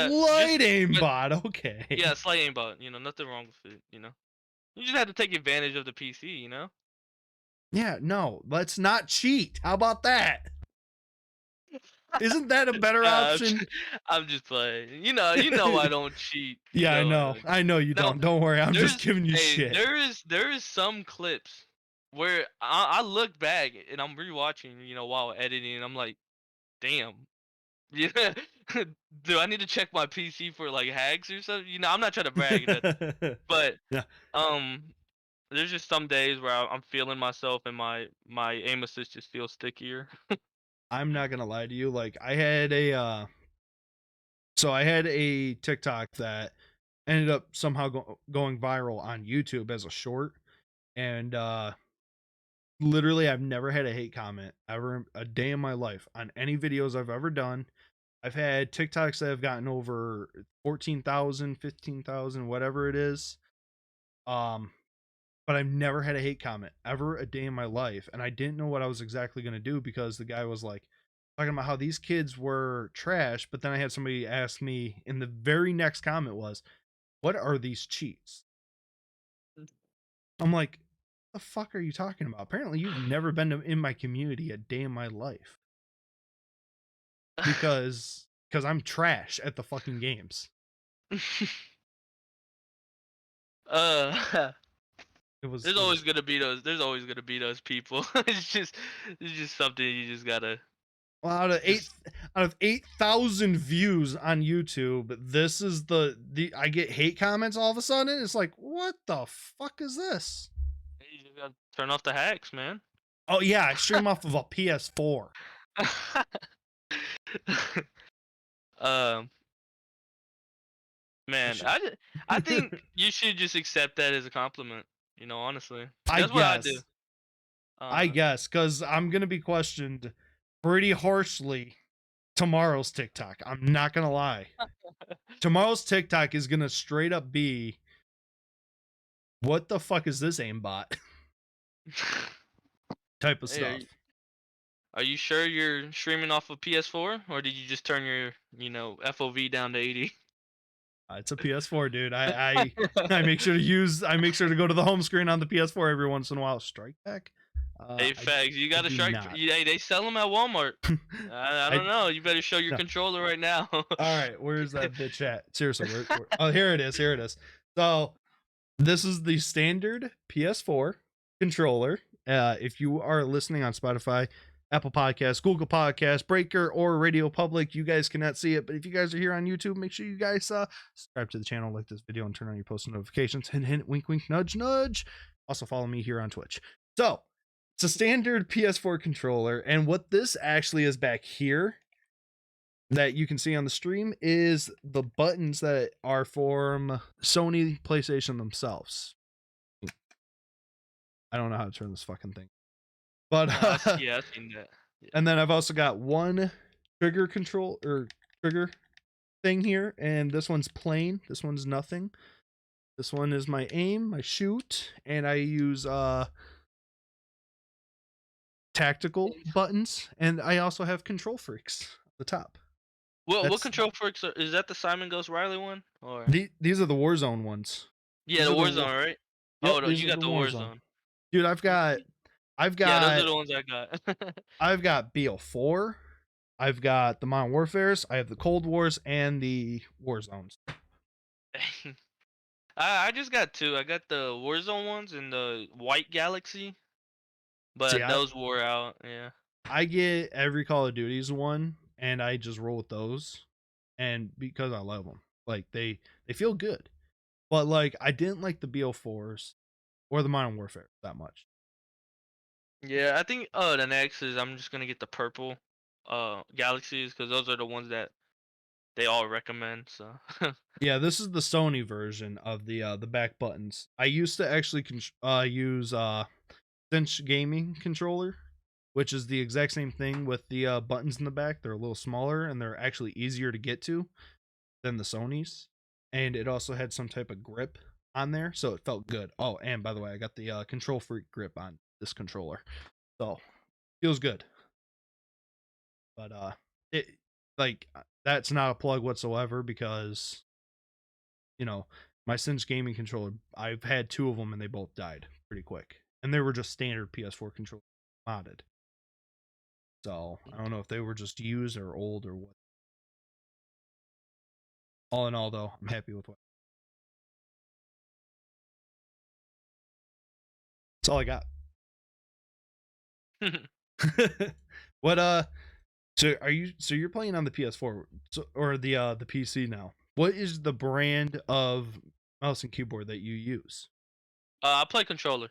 just, Slight but aimbot. Okay. yeah, slight aimbot. Nothing wrong with it. You just have to take advantage of the PC. Yeah, no, let's not cheat. How about that? Isn't that a better Nah, option? I'm just playing. I don't cheat. Yeah, I I know. don't. I know you No, don't. Don't worry. I'm just giving you hey, shit. there is some clips where I look back and I'm rewatching, while editing, and I'm like, damn, yeah, do I need to check my PC for like hacks or something? I'm not trying to brag, but Yeah. um, there's just some days where I'm feeling myself and my aim assist just feels stickier. I'm not gonna lie to you. Like I had a I had a TikTok that ended up somehow going viral on YouTube as a short, and literally I've never had a hate comment ever a day in my life on any videos I've ever done. I've had TikToks that have gotten over 14,000, 15,000, whatever it is. Um, but I've never had a hate comment ever a day in my life. And I didn't know what I was exactly going to do because the guy was like talking about how these kids were trash. But then I had somebody ask me in the very next comment was, what are these cheats? I'm like, the fuck are you talking about? Apparently you've never been in my community a day in my life because I'm trash at the fucking games. uh, It was there's always gonna be those. There's always gonna be those people. It's just something you just gotta. well, Just, out of 8,000 views on YouTube, this is the I get hate comments all of a sudden. It's like, what the fuck is this? you just gotta turn off the hacks, man. Oh yeah, I stream off of a PS4. um, I man, should- I think you should just accept that as a compliment. Honestly, I that's what I do. guess. I Uh, guess, because I'm gonna be questioned pretty harshly tomorrow's TikTok. I'm not gonna lie. Tomorrow's TikTok is gonna straight up be, what the fuck is this aimbot type of hey, stuff. are you sure you're streaming off of PS4, or did you just turn your, FOV down to 80? It's a PS4, dude. I make sure to go to the home screen on the PS4 every once in a while. Strike back. Hey, facts. You got to do strike. not. Hey, they sell them at Walmart. I don't know. You better show your No. controller right now. All right, where's that bitch at? Seriously, oh, here it is. Here it is. So this is the standard PS4 controller. If you are listening on Spotify, Apple Podcasts, Google Podcasts, Breaker, or Radio Public, you guys cannot see it. But if you guys are here on YouTube, make sure you guys subscribe to the channel, like this video, and turn on your post notifications. Hint, hint, wink, wink, nudge, nudge. Also follow me here on Twitch. So it's a standard PS4 controller, and what this actually is back here that you can see on the stream is the buttons that are from Sony PlayStation themselves. I don't know how to turn this fucking thing. But Yeah, I've seen that. Yeah. and then I've also got one trigger control or trigger thing here, and this one's plain. This one's nothing. This one is my aim, my shoot, and I use tactical buttons, and I also have control freaks at the top. What control freaks is that? The Simon Ghost Riley one, or These are the Warzone ones. yeah, the Warzone, right? Yep, Oh no, these you are got the Warzone. Dude, I've got Yeah, those are the ones I got. I've got BO4, I've got the Modern Warfares, I have the Cold Wars, and the Warzones. I just got two. I got the Warzone ones and the White Galaxy, but See, those wore out. Yeah. I get every Call of Duty's one, and I just roll with those, and because I love them, like they feel good, but like I didn't like the BO4s or the Modern Warfare that much. Yeah, I think the next is I'm just gonna get the purple galaxies because those are the ones that they all recommend. So Yeah, this is the Sony version of the back buttons. I used to actually use Cinch gaming controller, which is the exact same thing with the buttons in the back. They're a little smaller and they're actually easier to get to than the Sony's, and it also had some type of grip on there, so it felt good. Oh, and by the way, I got the Control Freak grip on this controller, so feels good. But it like that's not a plug whatsoever because my Cinch gaming controller, I've had two of them and they both died pretty quick, and they were just standard PS4 controllers modded. So I don't know if they were just used or old or what. All in all, though, I'm happy with what. That's all I got. What so you're playing on the PS4 or the PC now? What is the brand of mouse and keyboard that you use? I play controller.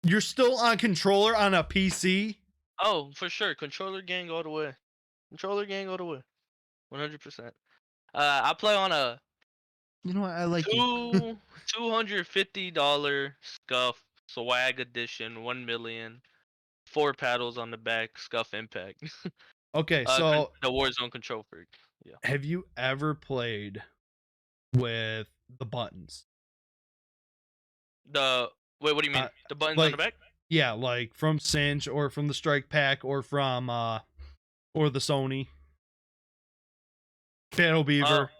You're still on controller on a PC? Oh, for sure, controller gang all the way. Controller gang all the way. 100%. I play on a You know what? I like you. $250 Scuff Swag Edition 1 million. 4 paddles on the back, Scuff Impact. Okay, so the Warzone control freak. Yeah. have you ever played with the buttons? Wait, what do you mean? The buttons on the back? Yeah, like from Cinch or from the Strike Pack or from or the Sony Battle Beaver.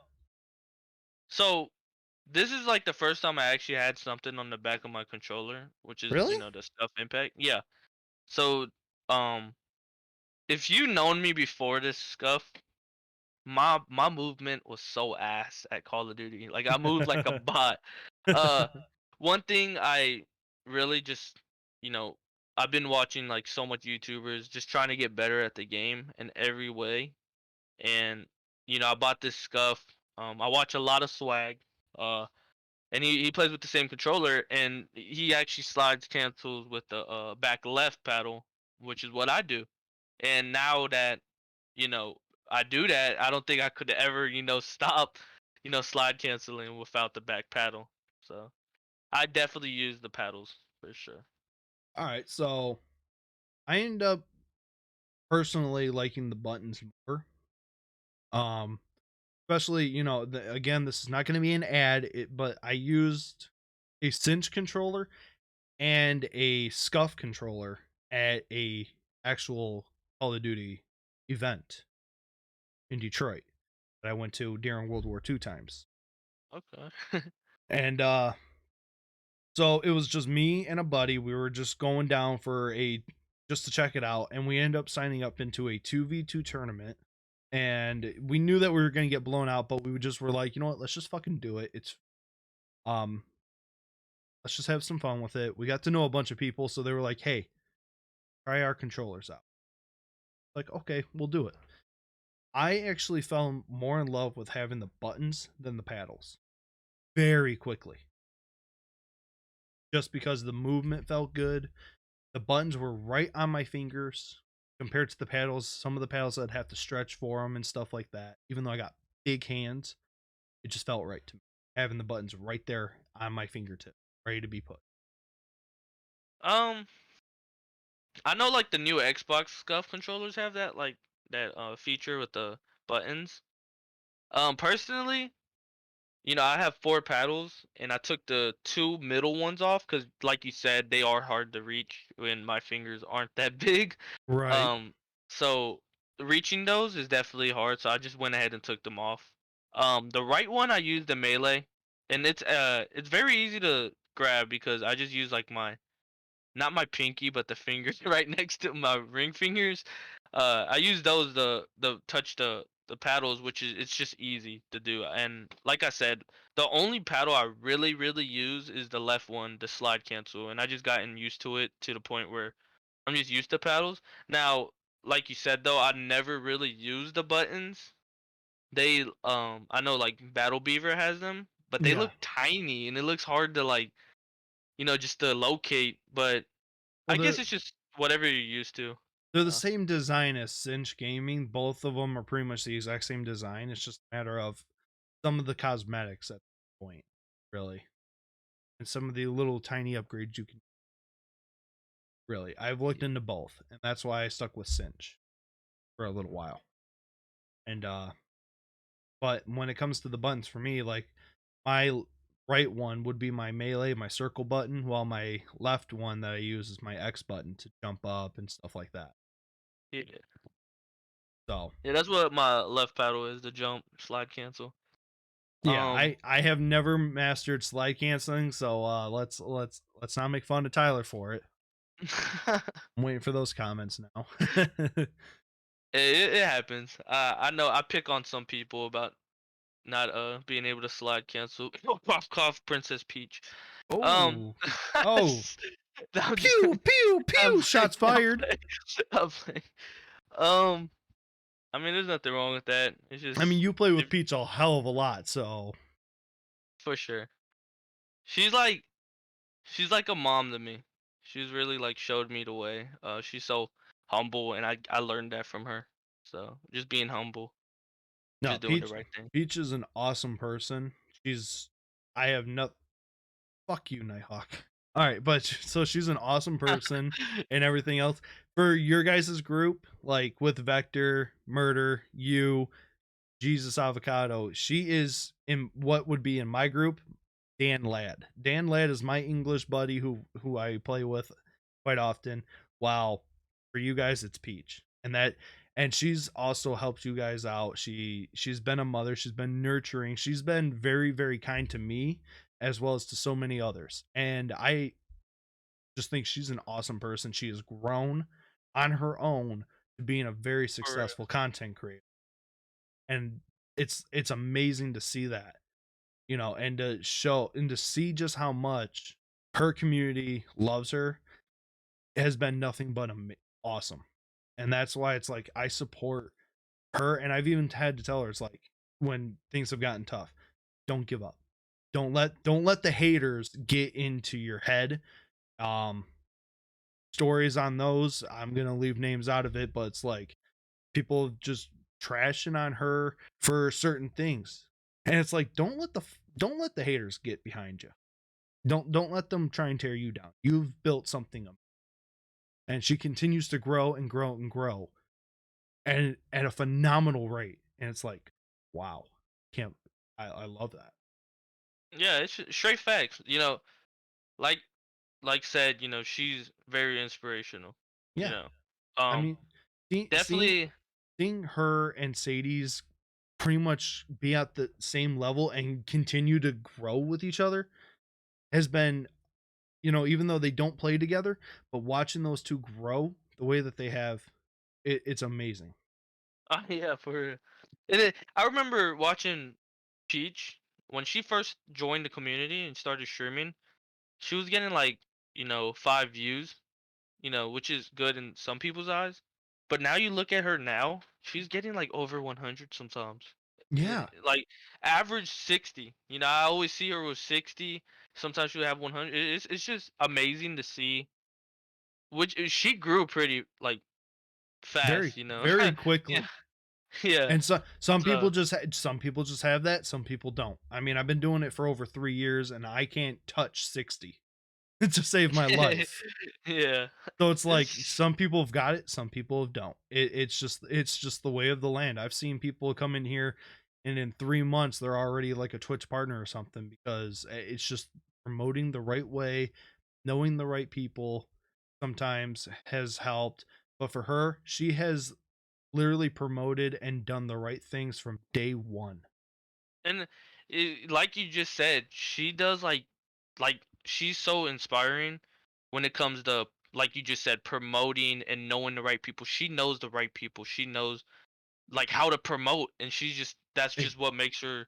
So this is like the first time I actually had something on the back of my controller, which is Really? the Scuff Impact. Yeah. So if you known me before this Scuff, my movement was so ass at Call of Duty. Like I moved like a bot. One thing I really just, I've been watching like so much YouTubers just trying to get better at the game in every way. And I bought this Scuff. I watch a lot of Swag. And he plays with the same controller, and he actually slides cancels with the back left paddle which is what I do. And now that, you know, I do that, I don't think I could ever, stop, slide canceling without the back paddle. So I definitely use the paddles for sure. All right, so I end up personally liking the buttons more. Um, especially again, this is not going to be an ad, but I used a cinch controller and a scuff controller at a actual Call of Duty event in Detroit that I went to during World War II times. Okay. And so it was just me and a buddy. We were just going down for just to check it out, and we ended up signing up into a 2v2 tournament. And we knew that we were going to get blown out, but we just were like, you know what, let's just fucking do it. Um let's just have some fun with it. We got to know a bunch of people, so they were like, hey, try our controllers out. Like, okay, we'll do it. I actually fell more in love with having the buttons than the paddles very quickly. Just because the movement felt good. The buttons were right on my fingers compared to the paddles. Some of the paddles I'd have to stretch for them and stuff like that. Even though I got big hands, it just felt right to me. Having the buttons right there on my fingertip, ready to be put. Um, I know like the new Xbox Scuff controllers have that feature with the buttons. Personally, I have four paddles, and I took the two middle ones off because, like you said, they are hard to reach when my fingers aren't that big. Right. Um, so reaching those is definitely hard. So I just went ahead and took them off. The right one I used the melee, and it's very easy to grab because I just use like my not my pinky, but the fingers right next to my ring fingers. I use those the touch the paddles, which is it's just easy to do. And like I said, the only paddle I really use is the left one, the slide cancel, and I just gotten used to it to the point where I'm just used to paddles. Now, like you said though, I never really use the buttons. I know like Battle Beaver has them, but they Yeah. look tiny and it looks hard to like, just to locate, but Well, I guess it's just whatever you're used to. they're the Uh, same design as Cinch Gaming. Both of them are pretty much the exact same design. It's just a matter of some of the cosmetics at the point, really, and some of the little tiny upgrades you can. Really, I've looked into both, and that's why I stuck with Cinch for a little while. And but when it comes to the buttons for me, like my right one would be my melee, my circle button, while my left one that I use is my X button to jump up and stuff like that. yeah, So yeah, that's what my left paddle is, the jump, slide, cancel. yeah, Um, I have never mastered slide canceling, so let's not make fun of Tyler for it. I'm waiting for those comments now. it happens. I know I pick on some people about not being able to slide cancel. Cough cough, Princess Peach. Um, Oh, oh, no, I'm just, pew pew I'm pew! playing, Shots I'm fired. playing, I'm playing. Um, I mean, there's nothing wrong with that. It's I mean, just you play with if, Peach a hell of a lot, so for sure. She's like she's like a mom to me. She's really like showed me the way. She's so humble, and I learned that from her. So just being humble, no, just doing the Peach. right thing. Peach is an awesome person. She's. I have no. Fuck you, Nighthawk. All right, but so she's an awesome person and everything else. For your guys' group, like with Vector, Murder, you, Jesus Avocado, she is in what would be in my group, Dan Ladd. Dan Ladd is my English buddy who I play with quite often. While for you guys, it's Peach, and she's also helped you guys out. She's been a mother. She's been nurturing. She's been very kind to me as well as to so many others. And I just think she's an awesome person. She has grown on her own to being a very For real. successful content creator, and it's amazing to see that, and to show and to see just how much her community loves her has been nothing but awesome. And that's why it's like I support her, and I've even had to tell her, it's like when things have gotten tough, don't give up. Don't let the haters get into your head. Um stories on those. I'm gonna leave names out of it, but it's like people just trashing on her for certain things, and it's like don't let the haters get behind you. Don't let them try and tear you down. You've built something up, and she continues to grow and grow and grow, and at a phenomenal rate. And it's like, wow, can't I love that. Yeah, it's straight facts. Like said, she's very inspirational. You Yeah, know, I um, mean, seeing definitely. seeing her and Sadie's pretty much be at the same level and continue to grow with each other has been, even though they don't play together, but watching those two grow the way that they have, it's amazing. Yeah, for real. I remember watching Peach when she first joined the community and started streaming. She was getting like 5 views, which is good in some people's eyes. But now you look at her now, she's getting like over 100 sometimes. Yeah, Like average 60. I always see her with 60. Sometimes she'll have 100. It's just amazing to see. Which she grew pretty like very fast. very Yeah, quickly. yeah. And some So people just some people just have that, some people don't. I mean, I've been doing it for over 3 years and I can't touch 60 to save my life. yeah. So it's like It's some people have got it, some people have don't. It's just the way of the land. I've seen people come in here and in 3 months they're already like a Twitch partner or something because it's just promoting the right way, knowing the right people sometimes has helped. But for her, she has literally promoted and done the right things from day one. and like you just said, she does like she's so inspiring when it comes to like you just said promoting and knowing the right people. She knows the right people. She knows like how to promote, and that's Eh, just what makes her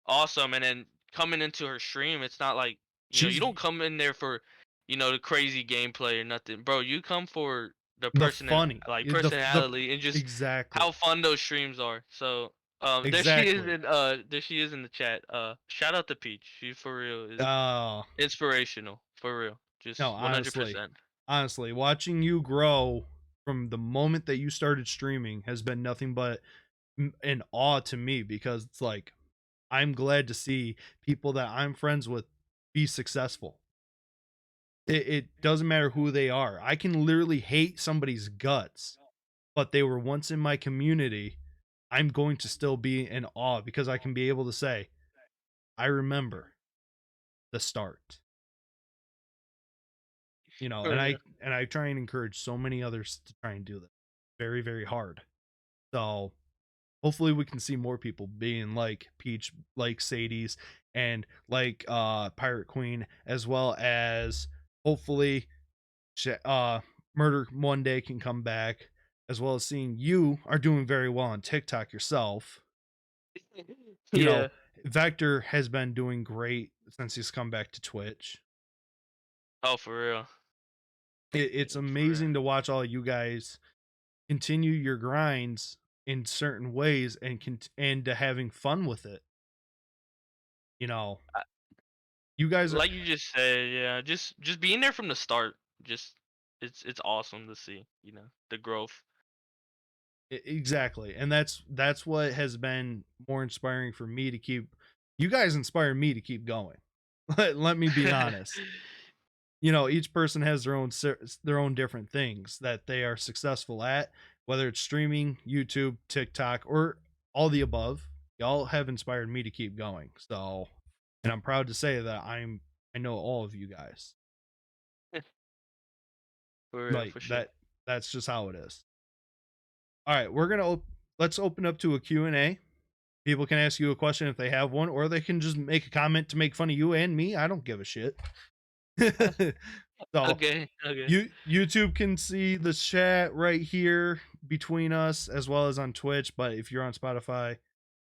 awesome. And then coming into her stream, it's not like you She's don't come in there for the crazy gameplay or nothing, bro. You come for the the person funny, the personality and just exactly, how fun those streams are. So exactly. there she is in the chat. Shout out to Peach. She for real is Oh, inspirational for real. no, Just honestly, 100%. honestly, watching you grow from the moment that you started streaming has been nothing but an awe to me because it's like I'm glad to see people that I'm friends with be successful. It doesn't matter who they are. I can literally hate somebody's guts, but they were once in my community. I'm going to still be in awe because I can be able to say, I remember the start. For And real. I try and encourage so many others to try and do that. Very, very hard. So hopefully we can see more people being like Peach, like Sadie's, and like Pirate Queen, as well as hopefully Murder one day can come back, as well as seeing you are doing very well on TikTok yourself. You know, Yeah. Vector has been doing great since he's come back to Twitch. Oh, for real. It's For real. amazing to watch all you guys continue your grinds in certain ways and and to having fun with it. You know, I- you guys are Like you just said, yeah. Just being there from the start. Just it's awesome to see. The growth. exactly, and that's what has been more inspiring for me to keep. You guys inspire me to keep going. Let me be honest. Each person has their own different things that they are successful at, whether it's streaming, YouTube, TikTok, or all the above. Y'all have inspired me to keep going. So, and I'm proud to say that I know all of you guys. For real, Like for sure. that's just how it is. All right, let's open up to a Q&A. People can ask you a question if they have one, or they can just make a comment to make fun of you and me. I don't give a shit. So Okay, okay. YouTube can see the chat right here between us as well as on Twitch. But if you're on Spotify,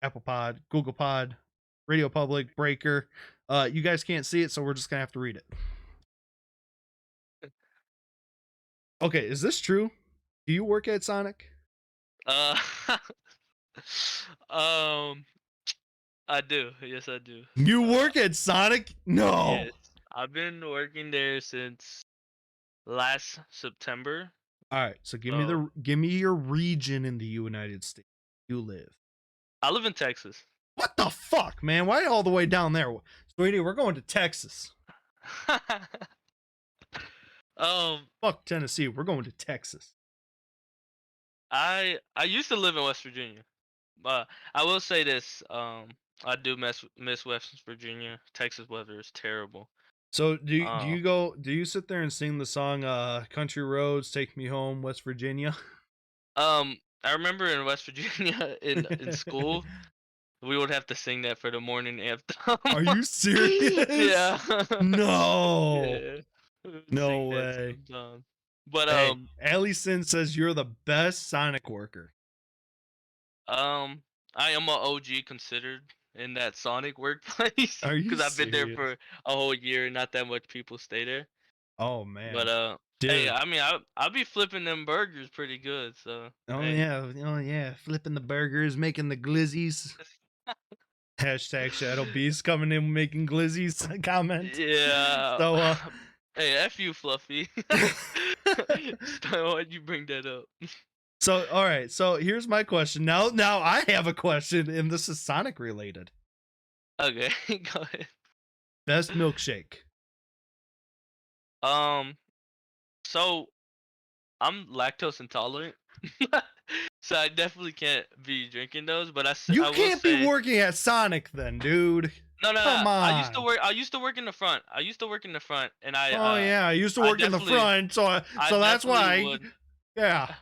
Apple Pod, Google Pod, Radio Public, Breaker, you guys can't see it, so we're just gonna have to read it. Okay, is this true? Do you work at Sonic? Uh, um, I do. Yes, I do. You Uh, work at Sonic? No. yes, I've been working there since last September. All right, so So give me your region in the United States you live. I live in Texas. What the fuck, man? Why all the way down there, sweetie? We're going to Texas. um, Fuck Tennessee. We're going to Texas. I used to live in West Virginia, but I will say this. I do miss West Virginia. Texas weather is terrible. So Um, do you sit there and sing the song Country Roads Take Me Home West Virginia? I remember in West Virginia in school, we would have to sing that for the morning anthem. Are you serious? Yeah. No. Yeah. We would No sing that way. sometimes. But Hey, Allison says you're the best Sonic worker. um I am a OG considered in that Sonic workplace Are you because I've been there serious? for a whole year and not that much people stay there. Oh But man. hey, Dude. I mean I'll be flipping them burgers pretty good, so Oh hey. yeah. Oh yeah. Flipping the burgers, making the glizzies. Hashtag Shadow Beast coming in making glizzies comment. Yeah. So Hey, F you, Fluffy. Why'd you bring that up? so all right, so here's my question. Now I have a question, and this is Sonic related. Okay, go ahead. Best milkshake. Um, so I'm lactose intolerant, so I definitely can't be drinking those. But You I will can't be say working at Sonic then, dude. no, no, no. Come on. I used to work in the front. I used to work in the front, and Oh yeah, I used to I work in the definitely front, so I so that's definitely why. would. Yeah,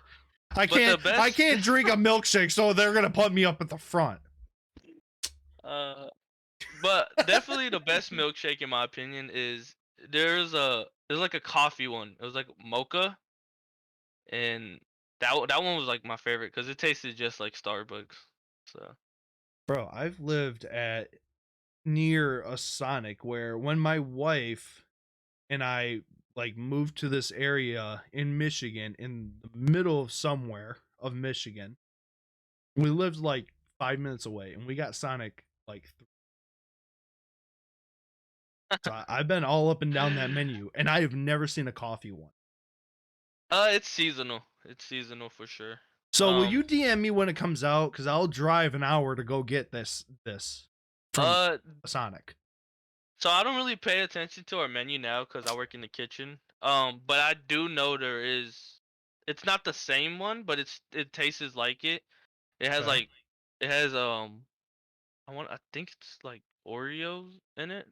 But the I best, can't drink a milkshake, so they're gonna put me up at the front. uh, but definitely the best milkshake in my opinion is there's like a coffee one. It was like mocha, and that one was like my favorite because it tasted just like Starbucks. So Bro, I've lived at near a Sonic where when my wife and I like moved to this area in Michigan, in the middle of somewhere of Michigan, we lived like 5 minutes away, and we got Sonic like. So I've been all up and down that menu, and I have never seen a coffee one. it's seasonal. It's seasonal for sure. So will you DM me when it comes out? Because I'll drive an hour to go get this from uh Sonic. so I don't really pay attention to our menu now because I work in the kitchen. But I do know it's not the same one, but it tastes like it. It has Okay. like it has I think it's like Oreos in it.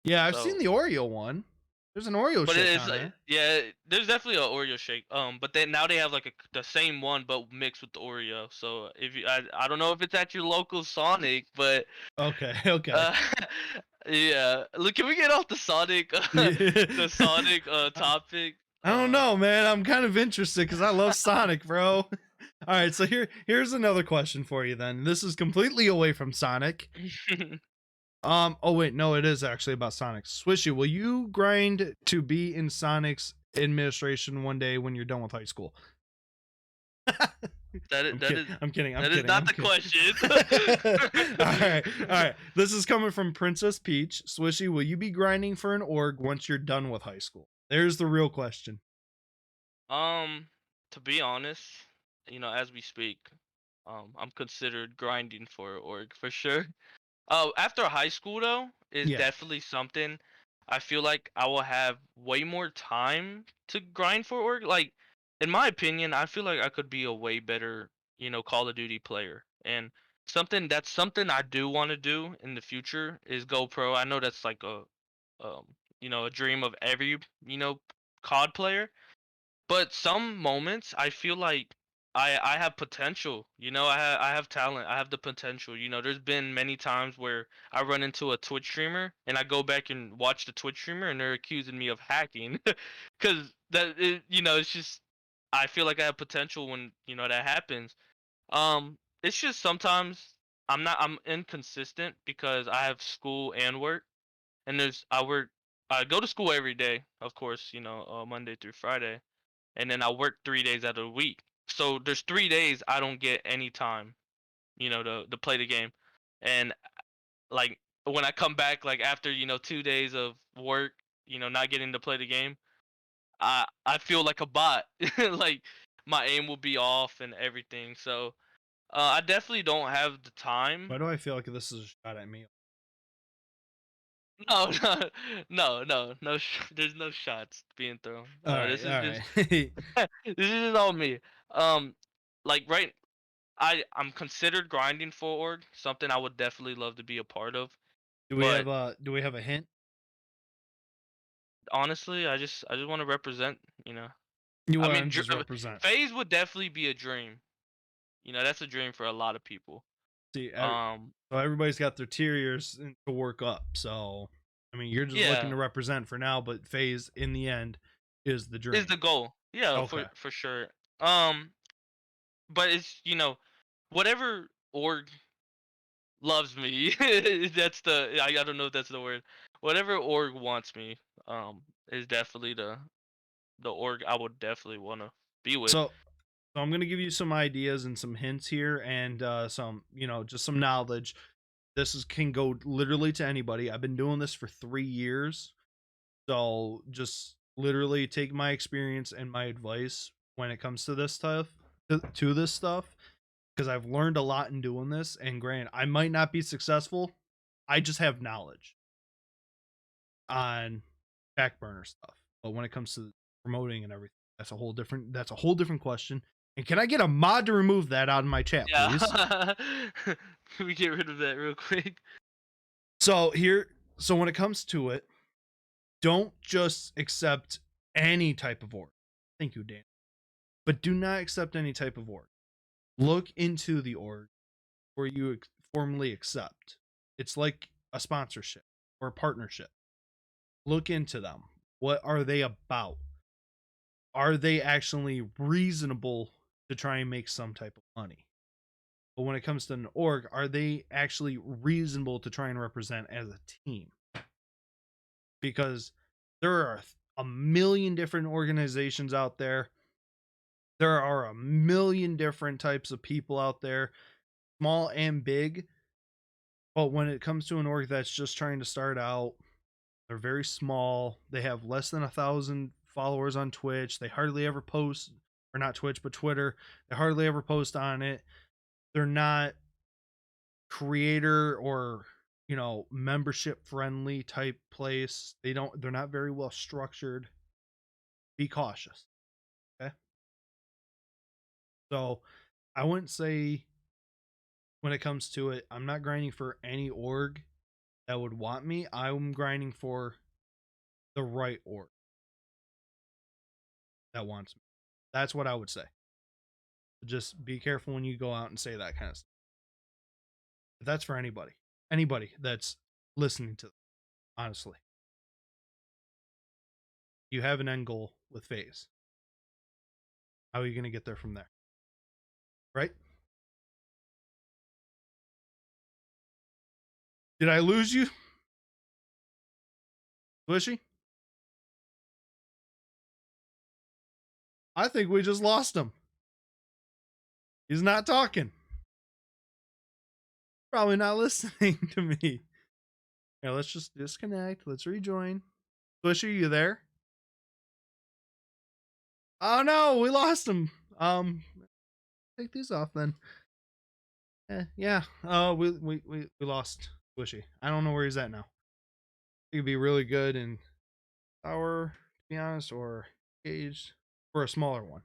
Yeah, I've seen So the Oreo one. There's an Oreo but it shake is on there. yeah, there's definitely a Oreo shake. But then now they have like the same one but mixed with the Oreo. So if you I don't know if it's at your local Sonic, but Okay, okay. uh yeah. Look, can we get off the Sonic the Sonic topic? I don't know, man. I'm kind of interested because I love Sonic, bro. All right, so here's another question for you. Then this is completely away from Sonic. Oh wait, no, it is actually about Sonic. Swishy, will you grind to be in Sonic's administration one day when you're done with high school? I'm kidding. that is not the question. All right. This is coming from Princess Peach. Swishy, will you be grinding for an org once you're done with high school? There's the real question. To be honest, as we speak, I'm considered grinding for org for sure. After high school though, is Yeah. definitely something I feel like I will have way more time to grind for org. Like, in my opinion, I feel like I could be a way better, Call of Duty player. And something I do want to do in the future is go pro. I know that's like a dream of every, COD player. But some moments I feel like I have potential. I have talent. I have the potential. There's been many times where I run into a Twitch streamer and I go back and watch the Twitch streamer and they're accusing me of hacking cuz it's just I feel like I have potential when, that happens. It's just sometimes I'm inconsistent because I have school and work, and I go to school every day, of course, Monday through Friday, and then I work 3 days out of the week. So there's 3 days I don't get any time, to play the game. And like when I come back, like after 2 days of work, not getting to play the game, I feel like a bot. Like my aim will be off and everything. So I definitely don't have the time. Why do I feel like this is a shot at me? No, no, no, no, no. There's no shots being thrown. All right, This is all just right. this is just all me. Like I'm considered grinding for org, something I would definitely love to be a part of. But Do we have a hint? honestly, I just want to represent. You know, You I want to mean, just represent. phase would definitely be a dream. You know, that's a dream for a lot of people. See, Um, so everybody's got their tiers to work up. So, I mean, you're just looking yeah, to represent for now, but phase in the end is the is dream. the goal. Yeah, Okay. for sure. Um, but it's whatever org loves me. That's I don't know if that's the word. Whatever org wants me, is definitely the org I would definitely want to be with. So I'm going to give you some ideas and some hints here and some, just some knowledge. Can go literally to anybody. I've been doing this for 3 years. So just literally take my experience and my advice when it comes to this stuff, to this stuff, because I've learned a lot in doing this. And granted, I might not be successful. I just have knowledge on back burner stuff. But when it comes to promoting and everything, that's a whole different question. And can I get a mod to remove that out of my chat, please? Yeah. Can we get rid of that real quick? So when it comes to it, don't just accept any type of org. Thank you, Dan. But do not accept any type of org. Look into the org where you formally accept. It's like a sponsorship or a partnership. Look into them. What are they about? Are they actually reasonable to try and make some type of money? But when it comes to an org, are they actually reasonable to try and represent as a team? Because there are a million different organizations out there. There are a million different types of people out there, small and big. But when it comes to an org that's just trying to start out, they're very small. They have less than 1,000 followers on Twitch. They hardly ever post, or not Twitch, but Twitter. They hardly ever post on it. They're not creator or membership friendly type place. They're not very well structured. Be cautious. Okay. So I wouldn't say when it comes to it, I'm not grinding for any org that would want me. I'm grinding for the right org that wants me. That's what I would say. Just be careful when you go out and say that kind of stuff. But that's for anybody that's listening to them, honestly. You have an end goal with phase. How are you going to get there from there? Right? Did I lose you? Swishy? I think we just lost him. He's not talking. Probably not listening to me. Yeah, let's just disconnect. Let's rejoin. Swishy, you there? Oh no, we lost him. Take these off then. Yeah. Oh, we lost Swishy. I don't know where he's at now. He could be really good in power, to be honest, or caged for a smaller one.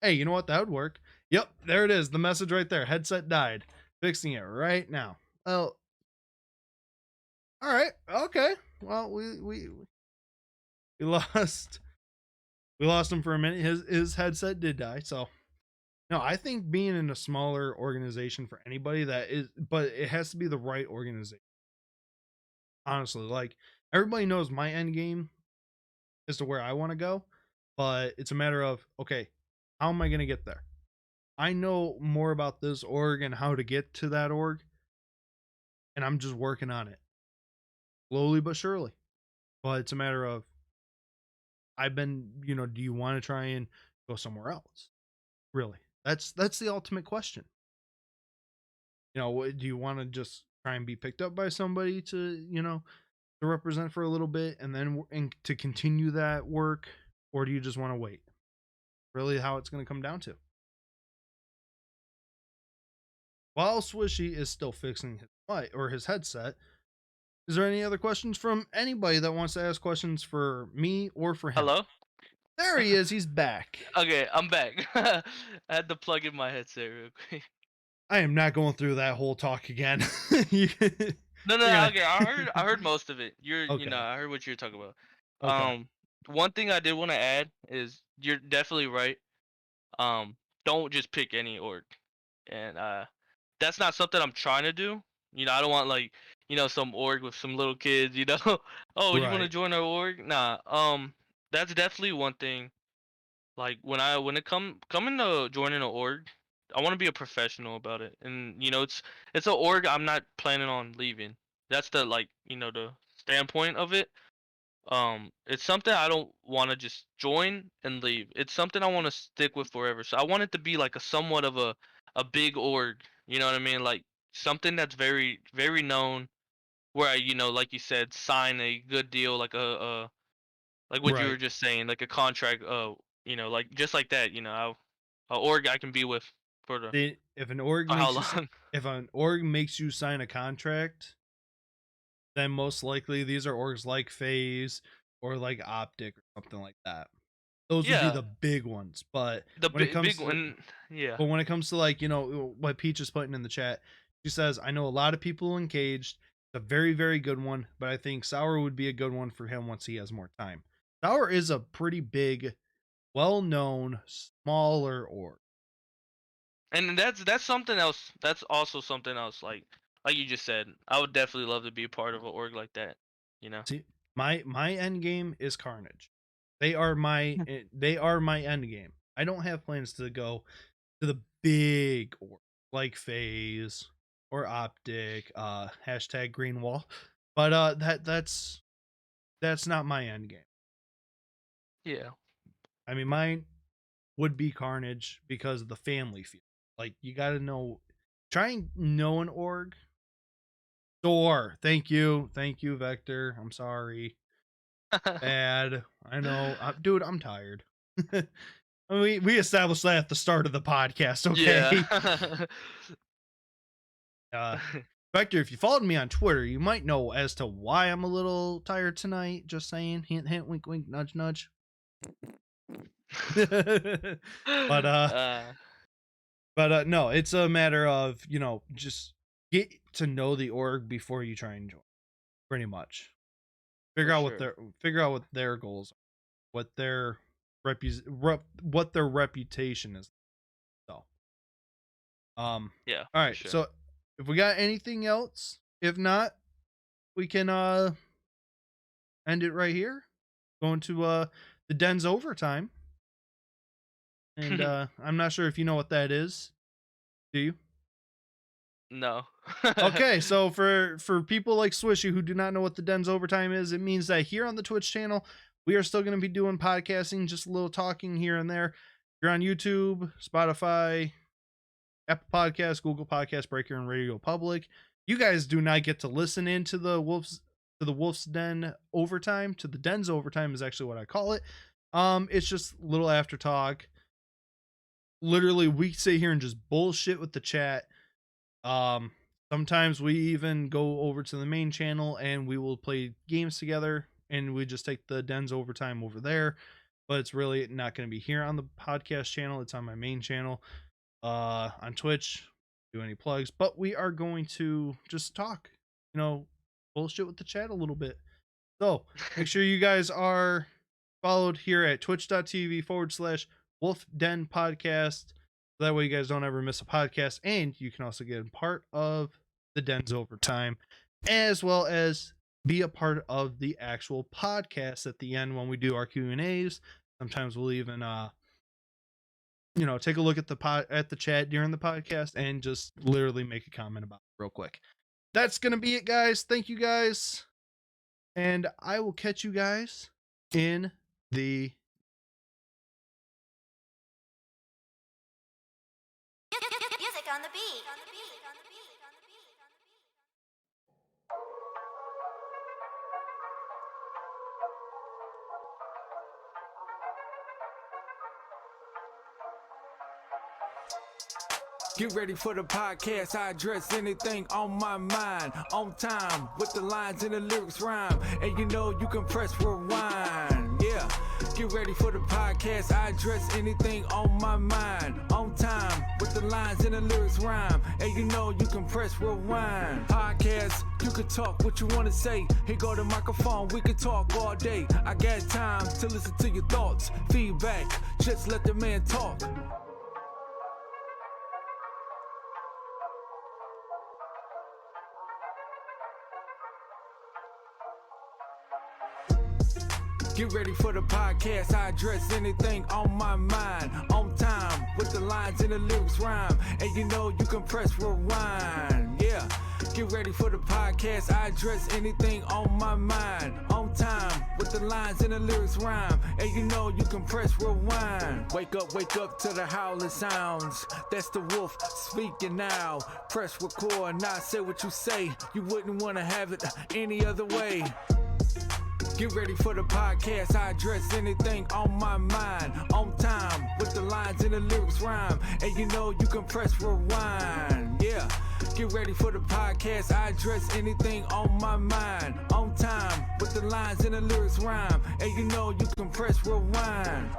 Hey, you know what? That would work. Yep, there it is. The message right there. Headset died. Fixing it right now. Well, all right. Okay. Well, we lost him for a minute. His headset did die. So no, I think being in a smaller organization for anybody but it has to be the right organization. Honestly, like everybody knows my end game as to where I want to go, but it's a matter of okay, how am I going to get there? I know more about this org and how to get to that org, and I'm just working on it slowly but surely. But it's a matter of do you want to try and go somewhere else? Really? That's the ultimate question. Do you want to just try and be picked up by somebody to represent for a little bit and then to continue that work, or do you just want to wait? Really how it's going to come down to. While Swishy is still fixing his mic or his headset, is there any other questions from anybody that wants to ask questions for me or for him? Hello? There he is. He's back. Okay, I'm back. I had to plug in my headset real quick. I am not going through that whole talk again. No, You're gonna... okay. I heard most of it. Okay. I heard what you're talking about. Okay. One thing I did want to add is you're definitely right. Um, don't just pick any org, and that's not something I'm trying to do. I don't want like some org with some little kids. Oh, you want to Right. join our org? Nah. That's definitely one thing. Like when it coming to joining an org, I want to be a professional about it, and it's an org I'm not planning on leaving. That's the the standpoint of it. It's something I don't want to just join and leave. It's something I want to stick with forever. So I want it to be like a somewhat of a big org. You know what I mean? Like something that's very very known, where I like you said, sign a good deal, like what you were Right. just saying, like a contract, like just like that, a org I can be with for the If an org for how makes you long. if an org makes you sign a contract, then most likely these are orgs like Phase or like Optic or something like that. Those would be Yeah, the big ones. But the when it big comes to one. Yeah. like, what Peach is putting in the chat, she says, I know a lot of people engaged. It's a very, very good one, but I think Sour would be a good one for him once he has more time. Sour is a pretty big, well known, smaller org. And that's something else. That's also something else. Like you just said, I would definitely love to be a part of an org like that. You know. See, my end game is Carnage. They are my end game. I don't have plans to go to the big org like Phase or Optic, hashtag Green Wall. But that's not my end game. Yeah. I mean, mine would be Carnage because of the family feel. Like you got to know, try and know an org. Thor, thank you, Vector. I'm sorry, bad. I know, dude. I'm tired. We established that at the start of the podcast. Okay. Yeah. uh, Vector, if you followed me on Twitter, you might know as to why I'm a little tired tonight. Just saying, hint, hint, wink, wink, nudge, nudge. but uh, no, it's a matter of just get to know the org before you try and join. Pretty much, for sure. figure out what their goals, are, what their what their reputation is. So, Yeah, all for right. sure. So, if we got anything else, if not, we can end it right here. Going to the Den's overtime, and I'm not sure if you know what that is. Do you? No. Okay, so for people like Swishy who do not know what the Den's overtime is, it means that here on the Twitch channel, we are still going to be doing podcasting, just a little talking here and there. If you're on YouTube, Spotify, Apple Podcasts, Google Podcasts, Breaker, and Radio Public, you guys do not get to listen into the Wolf's Den overtime. To the Den's overtime is actually what I call it. It's just little after talk. Literally, we sit here and just bullshit with the chat. Sometimes we even go over to the main channel and we will play games together, and we just take the Den's overtime over there. But it's really not going to be here on the podcast channel. It's on my main channel. On Twitch, do any plugs, but we are going to just talk, bullshit with the chat a little bit. So make sure you guys are followed here at twitch.tv/Wolf Den Podcast. That way you guys don't ever miss a podcast, and you can also get a part of the Den's overtime, as well as be a part of the actual podcast at the end when we do our Q&As. Sometimes we'll even take a look at the chat during the podcast and just literally make a comment about it real quick. That's gonna be it, guys. Thank you guys, and I will catch you guys in the Music on the beat. Get ready for the podcast. I address anything on my mind. On time with the lines and the lyrics rhyme. And you know you can press rewind. Yeah. Get ready for the podcast. I address anything on my mind. On time with the lines and the lyrics rhyme. And you know you can press rewind. Podcast, you can talk what you want to say. Here go the microphone, we can talk all day. I got time to listen to your thoughts. Feedback, just let the man talk. Get ready for the podcast. I address anything on my mind. On time with the lines and the lyrics rhyme. And you know you can press rewind. Yeah. Get ready for the podcast. I address anything on my mind. On time with the lines and the lyrics rhyme. And you know you can press rewind. Wake up to the howling sounds. That's the wolf speaking now. Press record, not say what you say. You wouldn't want to have it any other way. Get ready for the podcast. I address anything on my mind. On time with the lines and the lyrics rhyme. And you know you can press rewind. Yeah. Get ready for the podcast. I address anything on my mind. On time with the lines and the lyrics rhyme. And you know you can press rewind.